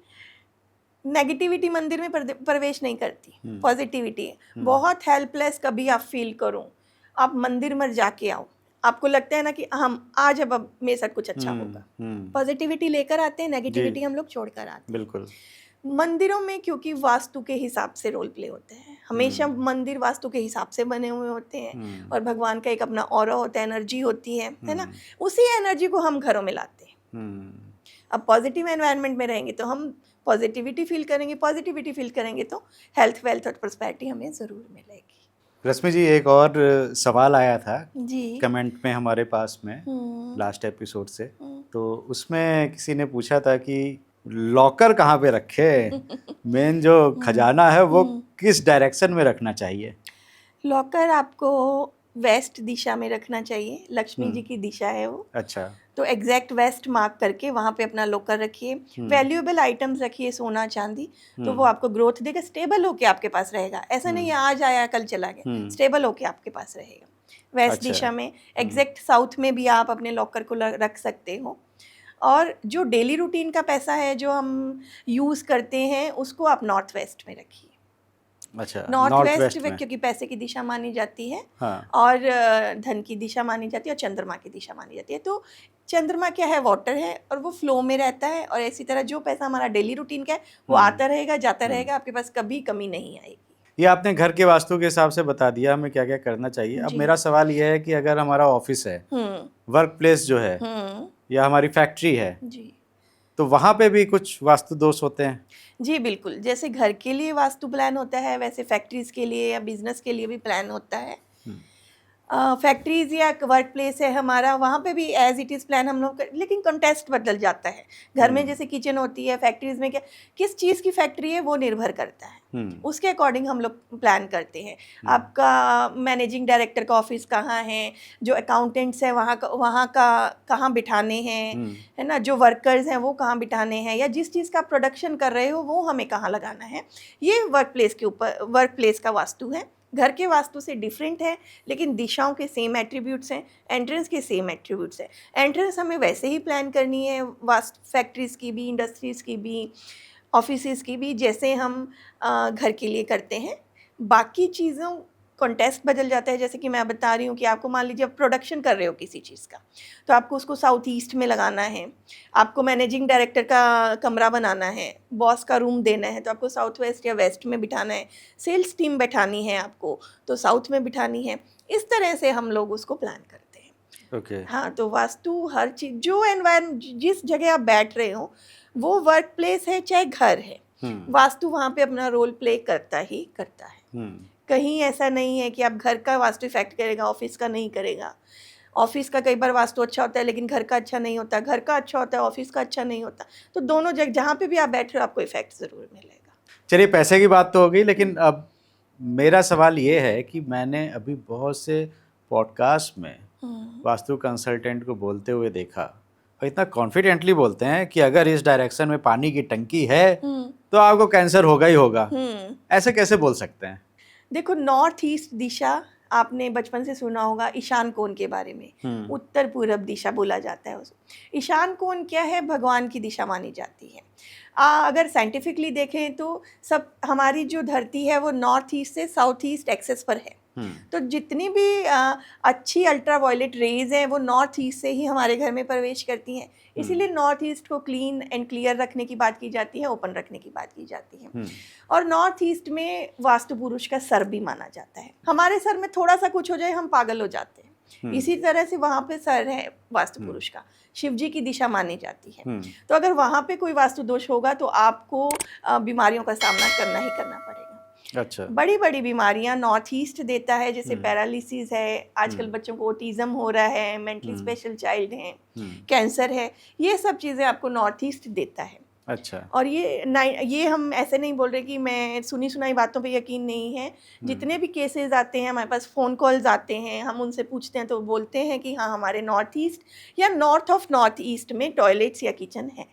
नेगेटिविटी मंदिर में प्रवेश नहीं करती, पॉजिटिविटी है। बहुत हेल्पलेस कभी आप फील करो, आप मंदिर में जाके आओ, आपको लगता है ना कि हम आज अब मेरे साथ कुछ अच्छा होगा, पॉजिटिविटी लेकर आते हैं, नेगेटिविटी हम लोग छोड़कर आते हैं। बिल्कुल। मंदिरों में क्योंकि वास्तु के हिसाब से रोल प्ले होते हैं, हमेशा मंदिर वास्तु के हिसाब से बने हुए होते हैं और भगवान का एक अपना ऑरा होता है, एनर्जी होती है ना। उसी एनर्जी को हम घरों में लाते हैं। अब पॉजिटिव एनवायरनमेंट में रहेंगे तो हम पॉजिटिविटी फील करेंगे, पॉजिटिविटी फील करेंगे तो हेल्थ, वेल्थ और प्रॉस्पेरिटी हमें ज़रूर मिलेगी। रश्मि जी, एक और सवाल आया था जी। कमेंट में हमारे पास में लास्ट एपिसोड से, तो उसमें किसी ने पूछा था कि लॉकर कहाँ पे रखे, मेन जो खजाना है वो किस डायरेक्शन में रखना चाहिए? लॉकर आपको वेस्ट दिशा में रखना चाहिए, लक्ष्मी जी की दिशा है वो। अच्छा। तो एग्जैक्ट वेस्ट मार्क करके वहाँ पे अपना लॉकर रखिए, वैल्यूएबल आइटम्स रखिए, सोना चांदी, तो वो आपको ग्रोथ देगा, स्टेबल होके आपके पास रहेगा। ऐसा नहीं है आज आया कल चला गया, स्टेबल होके आपके पास रहेगा वेस्ट दिशा में। एग्जैक्ट साउथ में भी आप अपने लॉकर को रख सकते हो। और जो डेली रूटीन का पैसा है जो हम यूज़ करते हैं उसको आप नॉर्थ वेस्ट में रखिए। अच्छा, नॉर्थ वेस्ट में क्योंकि पैसे की दिशा मानी जाती है। हाँ। और धन की दिशा मानी जाती है और चंद्रमा की दिशा मानी जाती है। तो चंद्रमा क्या है, वाटर है और वो फ्लो में रहता है। और इसी तरह जो पैसा हमारा डेली रूटीन का है वो आता रहेगा, जाता रहेगा, आपके पास कभी कमी नहीं आएगी। ये आपने घर के वास्तु के हिसाब से बता दिया हमें क्या क्या करना चाहिए। अब मेरा सवाल ये है कि अगर हमारा ऑफिस है, वर्क प्लेस जो है, या हमारी फैक्ट्री है जी, तो वहाँ पे भी कुछ वास्तु दोष होते हैं? जी बिल्कुल, जैसे घर के लिए वास्तु प्लान होता है वैसे फैक्ट्रीज के लिए या बिजनेस के लिए भी प्लान होता है। फैक्ट्रीज या वर्क प्लेस है हमारा, वहाँ पे भी एज इट इज़ प्लान हम लोग लेकिन कंटेस्ट बदल जाता है। घर में जैसे किचन होती है, फैक्ट्रीज में क्या किस चीज़ की फैक्ट्री है वो निर्भर करता है, उसके अकॉर्डिंग हम लोग प्लान करते हैं। आपका मैनेजिंग डायरेक्टर का ऑफिस कहाँ है, जो अकाउंटेंट्स है वहाँ का कहाँ बिठाने हैं, है ना, जो वर्कर्स हैं वो कहाँ बिठाने हैं, या जिस चीज़ का प्रोडक्शन कर रहे हो वो हमें कहाँ लगाना है, ये वर्क प्लेस के ऊपर, वर्क प्लेस का वास्तु है। घर के वास्तु से डिफरेंट है लेकिन दिशाओं के सेम एट्रीब्यूट्स हैं, एंट्रेंस के सेम एट्रीब्यूट्स हैं। एंट्रेंस हमें वैसे ही प्लान करनी है वास्तु फैक्ट्रीज़ की भी, इंडस्ट्रीज़ की भी, ऑफिसेज़ की भी, जैसे हम घर के लिए करते हैं। बाकी चीज़ों कॉन्टेस्ट बदल जाता है। जैसे कि मैं बता रही हूँ कि आपको मान लीजिए आप प्रोडक्शन कर रहे हो किसी चीज़ का तो आपको उसको साउथ ईस्ट में लगाना है। आपको मैनेजिंग डायरेक्टर का कमरा बनाना है, बॉस का रूम देना है तो आपको साउथ वेस्ट या वेस्ट में बिठाना है। सेल्स टीम बैठानी है आपको तो साउथ में बिठानी है। इस तरह से हम लोग उसको प्लान करते हैं। ओके। हाँ, तो वास्तु हर चीज़, जो एनवायरनमेंट, जिस जगह आप बैठ रहे हो वो वर्क प्लेस है चाहे घर है, वास्तु वहाँ पे अपना रोल प्ले करता ही करता है। कहीं ऐसा नहीं है कि आप घर का वास्तु इफेक्ट करेगा, ऑफिस का नहीं करेगा। ऑफिस का कई बार वास्तु अच्छा होता है लेकिन घर का अच्छा नहीं होता, घर का अच्छा होता है ऑफिस का अच्छा नहीं होता। तो दोनों जगह जहाँ पे भी आप बैठ रहे हो आपको इफेक्ट ज़रूर मिलेगा। चलिए, पैसे की बात तो हो गई, लेकिन अब मेरा सवाल ये है कि मैंने अभी बहुत से पॉडकास्ट में वास्तु कंसल्टेंट को बोलते हुए देखा और इतना कॉन्फिडेंटली बोलते हैं कि अगर इस डायरेक्शन में पानी की टंकी है तो आपको कैंसर होगा ही होगा। ऐसे कैसे बोल सकते हैं? देखो, नॉर्थ ईस्ट दिशा आपने बचपन से सुना होगा ईशान कोण के बारे में। उत्तर पूरब दिशा बोला जाता है उसको। ईशान कोण क्या है, भगवान की दिशा मानी जाती है। अगर साइंटिफिकली देखें तो सब हमारी जो धरती है वो नॉर्थ ईस्ट से साउथ ईस्ट एक्सेस पर है। तो जितनी भी अच्छी अल्ट्रावायलेट रेज हैं वो नॉर्थ ईस्ट से ही हमारे घर में प्रवेश करती हैं। इसीलिए नॉर्थ ईस्ट को क्लीन एंड क्लियर रखने की बात की जाती है, ओपन रखने की बात की जाती है। और नॉर्थ ईस्ट में वास्तु पुरुष का सर भी माना जाता है। हमारे सर में थोड़ा सा कुछ हो जाए हम पागल हो जाते हैं। इसी तरह से वहाँ पे सर है वास्तु पुरुष का, शिव जी की दिशा मानी जाती है। तो अगर वहाँ पे कोई वास्तु दोष होगा तो आपको बीमारियों का सामना करना ही करना पड़ेगा। अच्छा। बड़ी बड़ी बीमारियां नॉर्थ ईस्ट देता है, जैसे पैरालिसिस है, आजकल बच्चों को ऑटिज्म हो रहा है, मेंटली स्पेशल चाइल्ड हैं, कैंसर है, ये सब चीज़ें आपको नॉर्थ ईस्ट देता है। अच्छा। और ये हम ऐसे नहीं बोल रहे कि मैं सुनी सुनाई बातों पे यकीन नहीं है। जितने भी केसेस आते हैं हमारे पास, फ़ोन कॉल्स आते हैं, हम उनसे पूछते हैं तो बोलते हैं कि हाँ हमारे नॉर्थ ईस्ट या नॉर्थ ऑफ नॉर्थ ईस्ट में टॉयलेट्स या किचन है।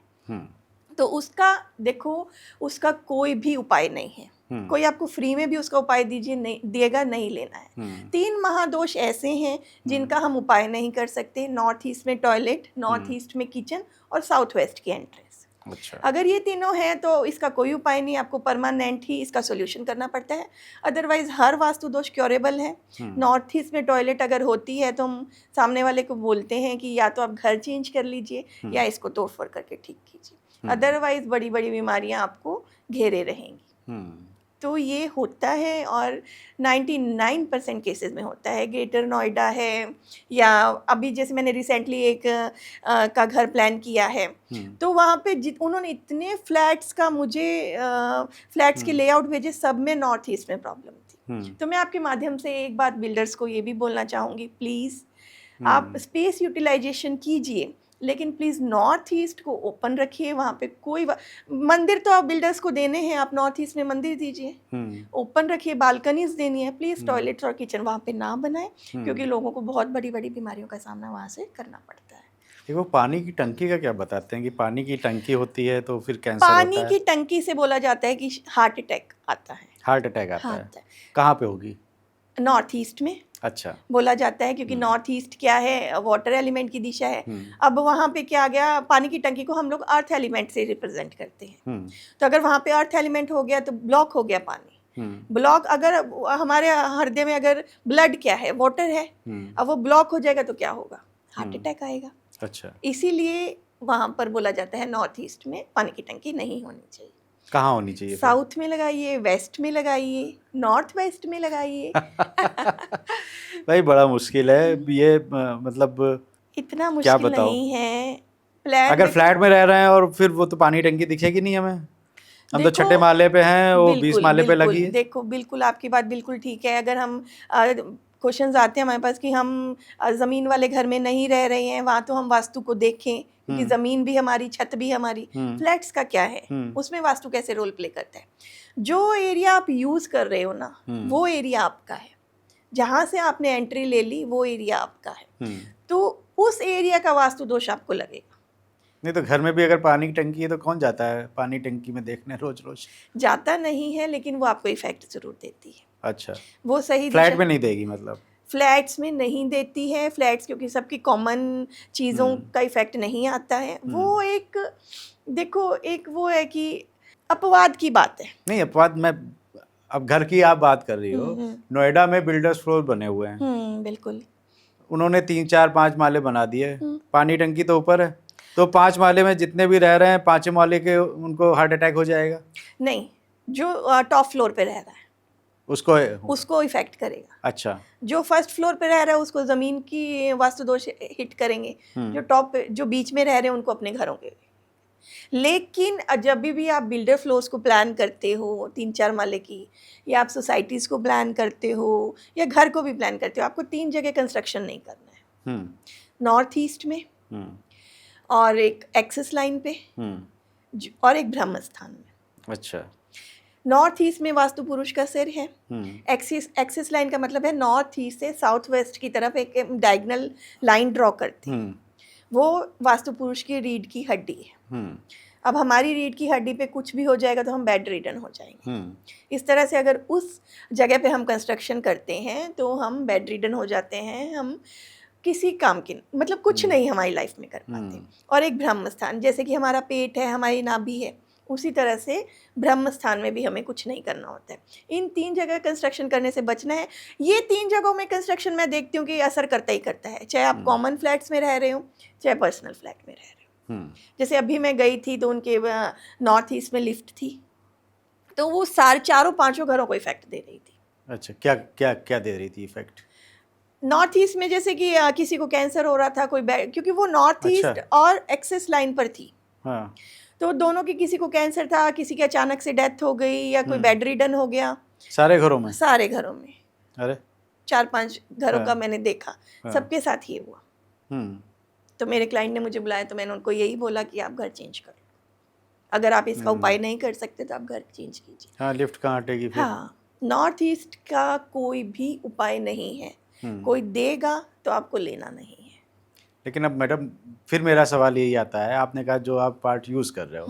तो उसका देखो, उसका कोई भी उपाय नहीं है। कोई आपको फ्री में भी उसका उपाय नहीं देगा, नहीं लेना है। 3 महादोष ऐसे हैं जिनका हम उपाय नहीं कर सकते। नॉर्थ ईस्ट में टॉयलेट, नॉर्थ ईस्ट में किचन और साउथ वेस्ट की एंट्रेंस। अच्छा। अगर ये तीनों हैं तो इसका कोई उपाय नहीं, आपको परमानेंट ही इसका सॉल्यूशन करना पड़ता है। अदरवाइज हर वास्तु दोष क्योरेबल है। नॉर्थ ईस्ट में टॉयलेट अगर होती है तो हम सामने वाले को बोलते हैं कि या तो आप घर चेंज कर लीजिए या इसको तोड़फोड़ करके ठीक कीजिए, अदरवाइज बड़ी बड़ी बीमारियां आपको घेरे रहेंगी। तो ये होता है और 99% केसेस में होता है। ग्रेटर नोएडा है, या अभी जैसे मैंने रिसेंटली एक का घर प्लान किया है, तो वहाँ पे उन्होंने इतने फ्लैट्स का मुझे फ्लैट्स के लेआउट भेजे, सब में नॉर्थ ईस्ट में प्रॉब्लम थी। तो मैं आपके माध्यम से एक बात बिल्डर्स को ये भी बोलना चाहूँगी, प्लीज़ आप स्पेस यूटिलाइजेशन कीजिए, लेकिन प्लीज़ नॉर्थ ईस्ट को ओपन रखिए। वहाँ पे कोई मंदिर तो आप बिल्डर्स को देने हैं, आप नॉर्थ ईस्ट में मंदिर दीजिए, ओपन रखिए, बालकनीज देनी है। प्लीज़ टॉयलेट्स और किचन वहाँ पे ना बनाएं, क्योंकि लोगों को बहुत बड़ी बड़ी बीमारियों का सामना वहाँ से करना पड़ता है। देखो, पानी की टंकी का क्या बताते हैं कि पानी की टंकी होती है तो फिर कैंसर पानी होता है? की टंकी से बोला जाता है कि हार्ट अटैक आता है। हार्ट अटैक आता है? कहाँ पे होगी? नॉर्थ ईस्ट में अच्छा। बोला जाता है, क्योंकि नॉर्थ ईस्ट क्या है, वाटर एलिमेंट की दिशा है। अब वहाँ पे क्या आ गया, पानी की टंकी को हम लोग अर्थ एलिमेंट से रिप्रेजेंट करते हैं। तो अगर वहाँ पे अर्थ एलिमेंट हो गया तो ब्लॉक हो गया पानी। ब्लॉक, अगर हमारे हृदय में अगर ब्लड क्या है, वाटर है, अब वो ब्लॉक हो जाएगा तो क्या होगा, हार्ट अटैक आएगा। अच्छा। इसीलिए वहाँ पर बोला जाता है नॉर्थ ईस्ट में पानी की टंकी नहीं होनी चाहिए। कहाँ होनी चाहिए? साउथ में लगाइए, वेस्ट में लगाइए, नॉर्थ वेस्ट में लगाइए। भाई बड़ा मुश्किल है ये, मतलब इतना मुश्किल नहीं है। अगर फ्लैट में रह रहे हैं और फिर वो तो पानी टंकी दिखेगी नहीं हमें, हम तो 6ठे माले पे हैं, वो 20 माले पे लगी है। देखो, बिल्कुल आपकी बात बिल्कुल ठीक है। अगर हम क्वेश्चंस आते हैं हमारे पास कि हम ज़मीन वाले घर में नहीं रह रहे हैं, वहाँ तो हम वास्तु को देखें, क्योंकि ज़मीन भी हमारी, छत भी हमारी। फ्लैट्स का क्या है, उसमें वास्तु कैसे रोल प्ले करता है? जो एरिया आप यूज़ कर रहे हो ना, वो एरिया आपका है। जहाँ से आपने एंट्री ले ली वो एरिया आपका है, तो उस एरिया का वास्तु दोष आपको लगेगा। नहीं तो घर में भी अगर पानी की टंकी है तो कौन जाता है पानी टंकी में देखने रोज रोज? जाता नहीं है, लेकिन वो आपको इफेक्ट जरूर देती है। अच्छा, वो सही फ्लैट में नहीं देगी? मतलब फ्लैट्स में नहीं देती है। फ्लैट्स क्योंकि सबकी कॉमन चीज़ों का इफेक्ट नहीं आता है। वो एक, देखो, एक वो है कि अपवाद की बात है। नहीं, अपवाद मैं, अब घर की आप बात कर रही हो, नोएडा में बिल्डर्स फ्लोर बने हुए हैं, बिल्कुल, उन्होंने 3, 4, 5 माले बना दिए, पानी टंकी तो ऊपर है, तो 5 माले में जितने भी रह रहे हैं 5 माले के, उनको हार्ट अटैक हो जाएगा? नहीं, जो टॉप फ्लोर पे रह रहा है उसको इफेक्ट करेगा। अच्छा, जो फर्स्ट फ्लोर पे रह रहा है उसको जमीन की वास्तु दोष हिट करेंगे, जो बीच में रह रहे हैं उनको अपने घरों के। लेकिन जब भी आप बिल्डर फ्लोर्स को प्लान करते हो 3-4 माले की, या आप सोसाइटीज़ को प्लान करते हो या घर को भी प्लान करते हो, आपको 3 जगह कंस्ट्रक्शन नहीं करना है। नॉर्थ ईस्ट में, और एक एक्सिस लाइन पे, और एक ब्रह्म स्थान में। अच्छा, नॉर्थ ईस्ट में वास्तु पुरुष का सिर है। एक्सिस लाइन का मतलब है नॉर्थ ईस्ट से साउथ वेस्ट की तरफ एक डायगोनल लाइन ड्रॉ करते हैं, वो वास्तु पुरुष की रीढ़ की हड्डी है। अब हमारी रीढ़ की हड्डी पे कुछ भी हो जाएगा तो हम बेड रिडन हो जाएंगे। इस तरह से अगर उस जगह पे हम कंस्ट्रक्शन करते हैं तो हम बेड रिडन हो जाते हैं, हम किसी काम की, मतलब कुछ नहीं हमारी लाइफ में कर पाते। और एक ब्रह्म स्थान, जैसे कि हमारा पेट है, हमारी नाभि है, उसी तरह से ब्रह्म स्थान में भी हमें कुछ नहीं करना होता है। इन 3 जगह कंस्ट्रक्शन करने से बचना है। ये 3 जगहों में कंस्ट्रक्शन मैं देखती हूँ कि असर करता ही करता है, चाहे आप कॉमन फ्लैट्स में रह रहे हो, चाहे पर्सनल फ्लैट में रह रहे हो। जैसे अभी मैं गई थी तो उनके नॉर्थ ईस्ट में लिफ्ट थी, तो वो 4-5 घरों को इफेक्ट दे रही थी। अच्छा, क्या क्या क्या दे रही थी इफेक्ट? नॉर्थ ईस्ट में जैसे कि किसी को कैंसर हो रहा था, क्योंकि वो नॉर्थ ईस्ट अच्छा। और एक्सेस लाइन पर थी, हाँ। तो दोनों की, किसी को कैंसर था, किसी की अचानक से डेथ हो गई, या कोई बेड रिडन हो गया, सारे घरों में? सारे घरों में, अरे 4-5 घरों का हाँ। मैंने देखा, हाँ। सबके साथ ये हुआ। हम्म। तो मेरे क्लाइंट ने मुझे बुलाया, तो मैंने उनको यही बोला कि आप घर चेंज करो, अगर आप इसका उपाय नहीं कर सकते तो आप घर चेंज कीजिए। हाँ, लिफ्ट कहाँ हटेगी फिर? हाँ, नॉर्थ ईस्ट का कोई भी उपाय नहीं है, कोई देगा तो आपको लेना नहीं है। लेकिन अब मैडम फिर मेरा सवाल यही आता है, आपने कहा जो आप पार्ट यूज कर रहे हो,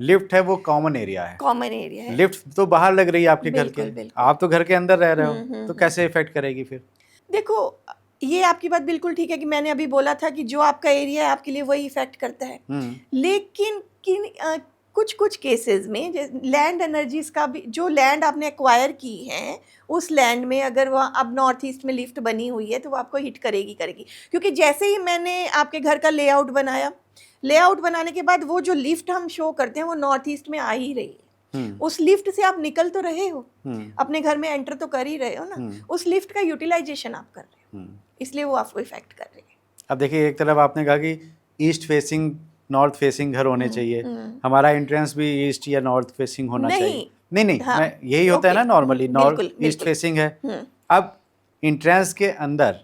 लिफ्ट है वो कॉमन एरिया है, कॉमन एरिया है, लिफ्ट तो बाहर लग रही है आपके घर के, बिल्कुल। आप तो घर के अंदर रह रहे हो, तो कैसे इफेक्ट करेगी फिर? देखो, ये आपकी बात बिल्कुल ठीक है कि मैंने अभी बोला था कि जो आपका एरिया है आपके लिए वही इफेक्ट करता है, लेकिन कुछ कुछ केसेस में लैंड एनर्जीज का भी, जो लैंड आपने एक्वायर की है उस लैंड में अगर वह अब नॉर्थ ईस्ट में लिफ्ट बनी हुई है तो वो आपको हिट करेगी, क्योंकि जैसे ही मैंने आपके घर का लेआउट बनाया, लेआउट बनाने के बाद वो जो लिफ्ट हम शो करते हैं वो नॉर्थ ईस्ट में आ ही रही है, उस लिफ्ट से आप निकल तो रहे हो, अपने घर में एंटर तो कर ही रहे हो ना, उस लिफ्ट का यूटिलाइजेशन आप कर रहे हो, इसलिए वो आपको इफेक्ट कर रही है। अब देखिए, एक तरफ आपने कहा कि ईस्ट फेसिंग, नॉर्थ फेसिंग घर होने चाहिए, हमारा एंट्रेंस भी ईस्ट या नॉर्थ फेसिंग होना चाहिए। नहीं, हाँ, यही होता है ना नॉर्मली, नॉर्थ ईस्ट फेसिंग है। अब एंट्रेंस के अंदर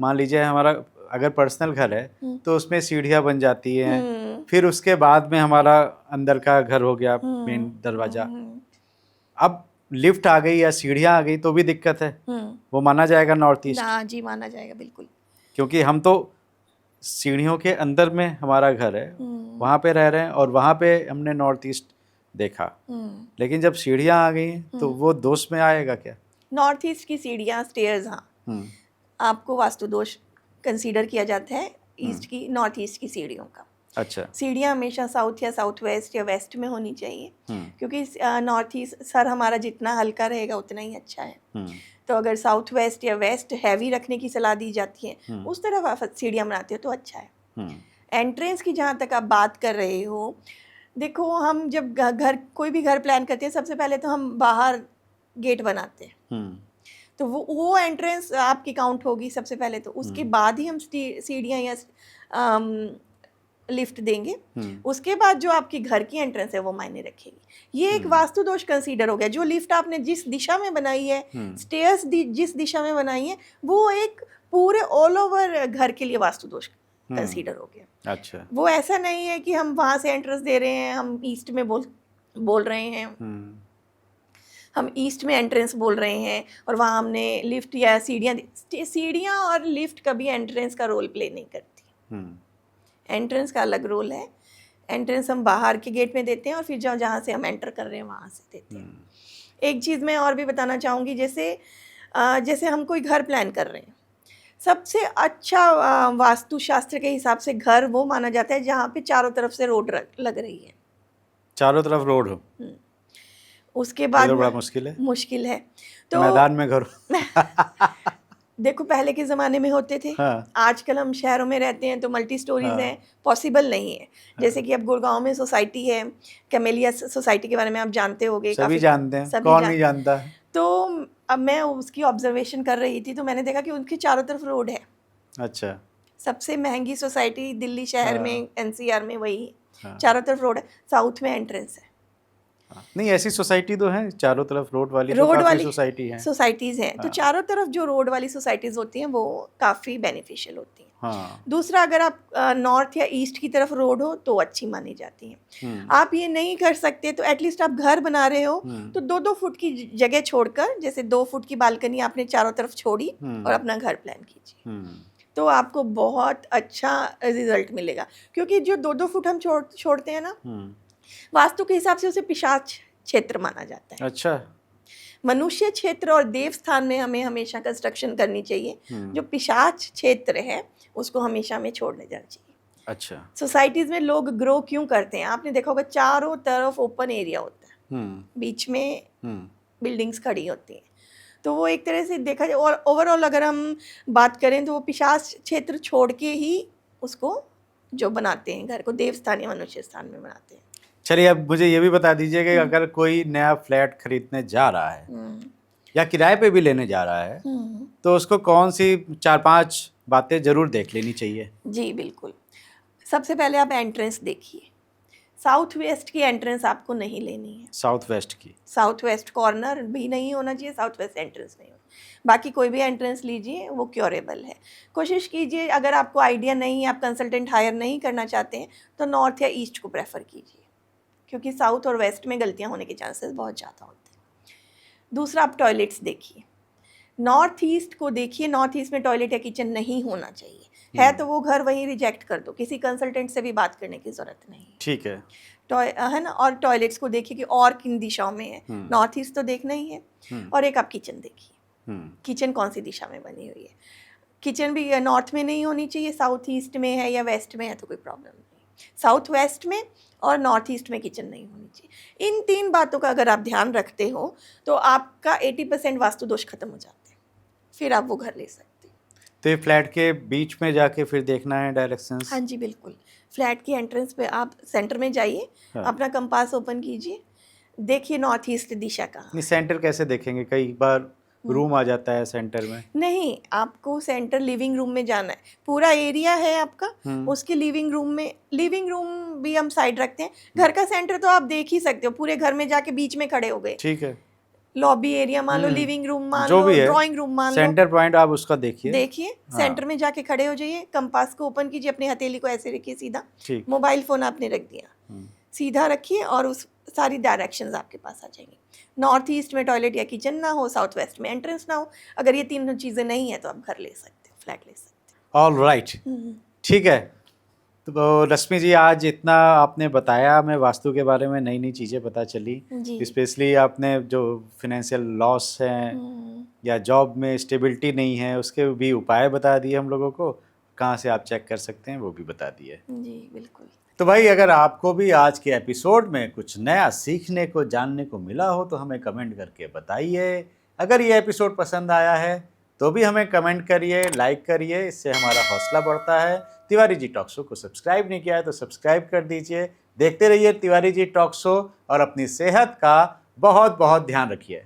मान लीजिए हमारा अगर पर्सनल घर है तो उसमें सीढ़ियाँ बन जाती हैं, फिर उसके बाद में हमारा अंदर का घर हो गया मेन दरवाजा, अब लिफ्ट आ गई या सीढ़ियाँ आ गई तो भी दिक्कत है, वो माना जाएगा नॉर्थ ईस्ट? हाँ जी, माना जाएगा बिल्कुल, क्योंकि हम तो सीढ़ियों के अंदर में हमारा घर है, वहाँ पे रह रहे हैं और वहाँ पे हमने नॉर्थ ईस्ट देखा, लेकिन जब सीढ़ियाँ आ गई तो वो दोष में आएगा क्या? नॉर्थ ईस्ट की सीढ़ियाँ, स्टेयर्स, हाँ, आपको वास्तु दोष कंसीडर किया जाता है ईस्ट की, नॉर्थ ईस्ट की सीढ़ियों का। अच्छा। सीढ़ियाँ हमेशा साउथ या साउथ वेस्ट या वेस्ट में होनी चाहिए, क्योंकि नॉर्थ ईस्ट सर हमारा जितना हल्का रहेगा उतना ही अच्छा है, तो अगर साउथ वेस्ट या वेस्ट हैवी रखने की सलाह दी जाती है, उस तरफ आप सीढ़ियाँ बनाते हो तो अच्छा है। एंट्रेंस की जहाँ तक आप बात कर रहे हो, देखो हम जब घर, कोई भी घर प्लान करते हैं, सबसे पहले तो हम बाहर गेट बनाते हैं, तो वो एंट्रेंस आपकी काउंट होगी सबसे पहले, तो उसके बाद ही हम सीढ़ियाँ या लिफ्ट देंगे, उसके बाद जो आपकी घर की एंट्रेंस है वो मायने रखेगी। ये एक वास्तु दोष कंसीडर हो गया। जो लिफ्ट आपने जिस दिशा में बनाई है, स्टेयर्स जिस दिशा में बनाई है, वो एक पूरे ऑल ओवर घर के लिए वास्तु दोष कंसीडर हो गया। अच्छा। वो ऐसा नहीं है कि हम वहाँ से एंट्रेंस दे रहे हैं, हम ईस्ट में बोल रहे हैं, हम ईस्ट में एंट्रेंस बोल रहे हैं और वहाँ हमने लिफ्ट या सीढ़ियाँ और लिफ्ट कभी एंट्रेंस का रोल प्ले नहीं करती। एंट्रेंस का अलग रोल है, एंट्रेंस हम बाहर के गेट में देते हैं और फिर जहाँ से हम एंटर कर रहे हैं वहाँ से देते हैं। एक चीज़ मैं और भी बताना चाहूँगी, जैसे हम कोई घर प्लान कर रहे हैं, सबसे अच्छा वास्तुशास्त्र के हिसाब से घर वो माना जाता है जहाँ पे चारों तरफ से रोड लग रही है, चारों तरफ रोड हो। उसके बाद बड़ा मुश्किल है तो मैदान में घर देखो पहले के ज़माने में होते थे, हाँ। आजकल हम शहरों में रहते हैं तो मल्टी स्टोरीज हैं, पॉसिबल नहीं है। जैसे कि अब गुड़गांव में सोसाइटी है, कैमेलिया सोसाइटी के बारे में आप जानते होंगे, सभी जानते हैं, कौन नहीं जानता। तो अब मैं उसकी ऑब्जर्वेशन कर रही थी तो मैंने देखा कि उनके चारों तरफ रोड है। अच्छा। सबसे महंगी सोसाइटी दिल्ली शहर में, एनसीआर में वही, चारों तरफ रोड है, साउथ में एंट्रेंस है। नहीं, ऐसी सोसाइटी तो है चारों तरफ रोड वाली सोसाइटी है, सोसाइटीज़ हैं। तो चारों तरफ जो रोड वाली सोसाइटीज़ होती हैं वो काफ़ी बेनिफिशियल होती हैं। दूसरा, अगर आप नॉर्थ या ईस्ट की तरफ रोड हो तो अच्छी मानी जाती हैं। आप ये नहीं कर सकते तो एटलीस्ट आप घर बना रहे हो तो 2-2 फुट की जगह छोड़कर, जैसे 2 फुट की बालकनी आपने चारों तरफ छोड़ी और अपना घर प्लान कीजिए, तो आपको बहुत अच्छा रिजल्ट मिलेगा। क्योंकि जो 2-2 फुट हम छोड़ते हैं ना, वास्तु के हिसाब से उसे पिशाच क्षेत्र माना जाता है। अच्छा। मनुष्य क्षेत्र और देव स्थान में हमें हमेशा कंस्ट्रक्शन करनी चाहिए, जो पिशाच क्षेत्र है उसको हमेशा हमें छोड़ने जाना चाहिए। अच्छा। सोसाइटीज में लोग ग्रो क्यों करते हैं, आपने देखा होगा चारों तरफ ओपन एरिया होता है, बीच में बिल्डिंग्स खड़ी होती हैं, तो वो एक तरह से देखा जाए और ओवरऑल अगर हम बात करें तो वो पिशाच क्षेत्र छोड़ के ही उसको जो बनाते हैं घर को देव स्थान या मनुष्य स्थान में बनाते हैं। चलिए, अब मुझे ये भी बता दीजिए कि अगर कोई नया फ्लैट खरीदने जा रहा है या किराए पे भी लेने जा रहा है तो उसको कौन सी 4-5 बातें जरूर देख लेनी चाहिए? जी बिल्कुल। सबसे पहले आप एंट्रेंस देखिए। साउथ वेस्ट की एंट्रेंस आपको नहीं लेनी है। साउथ वेस्ट की? साउथ वेस्ट कॉर्नर भी नहीं होना चाहिए, साउथ वेस्ट एंट्रेंस नहीं हो। बाकी कोई भी एंट्रेंस लीजिए, वो क्योरेबल है। कोशिश कीजिए, अगर आपको आइडिया नहीं है, आप कंसल्टेंट हायर नहीं करना चाहते हैं, तो नॉर्थ या ईस्ट को प्रेफर कीजिए, क्योंकि साउथ और वेस्ट में गलतियां होने के चांसेस बहुत ज़्यादा होते हैं। दूसरा, आप टॉयलेट्स देखिए। नॉर्थ ईस्ट को देखिए, नॉर्थ ईस्ट में टॉयलेट या किचन नहीं होना चाहिए। है तो वो घर वहीं रिजेक्ट कर दो, किसी कंसल्टेंट से भी बात करने की ज़रूरत नहीं। ठीक है। है ना। और टॉयलेट्स को देखिए कि और किन दिशाओं में है। नॉर्थ ईस्ट तो देखना ही है। और एक आप किचन देखिए, किचन कौन सी दिशा में बनी हुई है। किचन भी नॉर्थ में नहीं होनी चाहिए, साउथ ईस्ट में है या वेस्ट में है तो कोई प्रॉब्लम नहीं। साउथ वेस्ट में और नॉर्थ ईस्ट में किचन नहीं होनी चाहिए। इन 3 बातों का अगर आप ध्यान रखते हो तो आपका 80% वास्तु दोष खत्म हो जाते हैं, फिर आप वो घर ले सकते हैं। तो ये फ्लैट के बीच में जाके फिर देखना है डायरेक्शंस? हाँ जी बिल्कुल। फ्लैट की एंट्रेंस पे आप सेंटर में जाइए, हाँ। अपना कंपास ओपन कीजिए, देखिए नॉर्थ ईस्ट दिशा कहाँ नहीं, सेंटर कैसे देखेंगे? कई बार रूम आ जाता है सेंटर में। नहीं, आपको सेंटर लिविंग रूम में जाना है। पूरा एरिया है आपका, उसके लिविंग रूम में, लिविंग रूम भी हम साइड रखते हैं। घर का सेंटर तो आप देख ही सकते हो, पूरे घर में जाके बीच में खड़े हो गए। ठीक है। लॉबी एरिया मान लो, लिविंग रूम मान जो लो, भी है, ड्राइंग रूम मान लो, सेंटर पॉइंट आप उसका देखिए। हाँ। सेंटर में जाके खड़े हो जाइए, कंपास को ओपन कीजिए, अपनी हथेली को ऐसे रखिए सीधा। ठीक। मोबाइल फोन आपने रख दिया, सीधा रखिए और उस सारी डायरेक्शंस आपके पास आ जाएंगी। नॉर्थ ईस्ट में टॉयलेट या किचन ना हो, साउथ वेस्ट में एंट्रेंस ना हो। अगर ये 3 चीज़ें नहीं है तो आप घर ले सकते हो, फ्लैट ले सकते हो। ऑल राइट, ठीक है। तो रश्मि जी, आज इतना आपने बताया, हमें वास्तु के बारे में नई नई चीज़ें पता चली। स्पेशली आपने जो फिनेंशियल लॉस हैं या जॉब में स्टेबिलिटी नहीं है उसके भी उपाय बता दिए हम लोगों को, कहाँ से आप चेक कर सकते हैं वो भी बता दिए। जी बिल्कुल। तो भाई, अगर आपको भी आज के एपिसोड में कुछ नया सीखने को, जानने को मिला हो तो हमें कमेंट करके बताइए। अगर ये एपिसोड पसंद आया है तो भी हमें कमेंट करिए, लाइक करिए, इससे हमारा हौसला बढ़ता है। तिवारी जी टॉक शो को सब्सक्राइब नहीं किया है तो सब्सक्राइब कर दीजिए। देखते रहिए तिवारी जी टॉक शो और अपनी सेहत का बहुत बहुत ध्यान रखिए।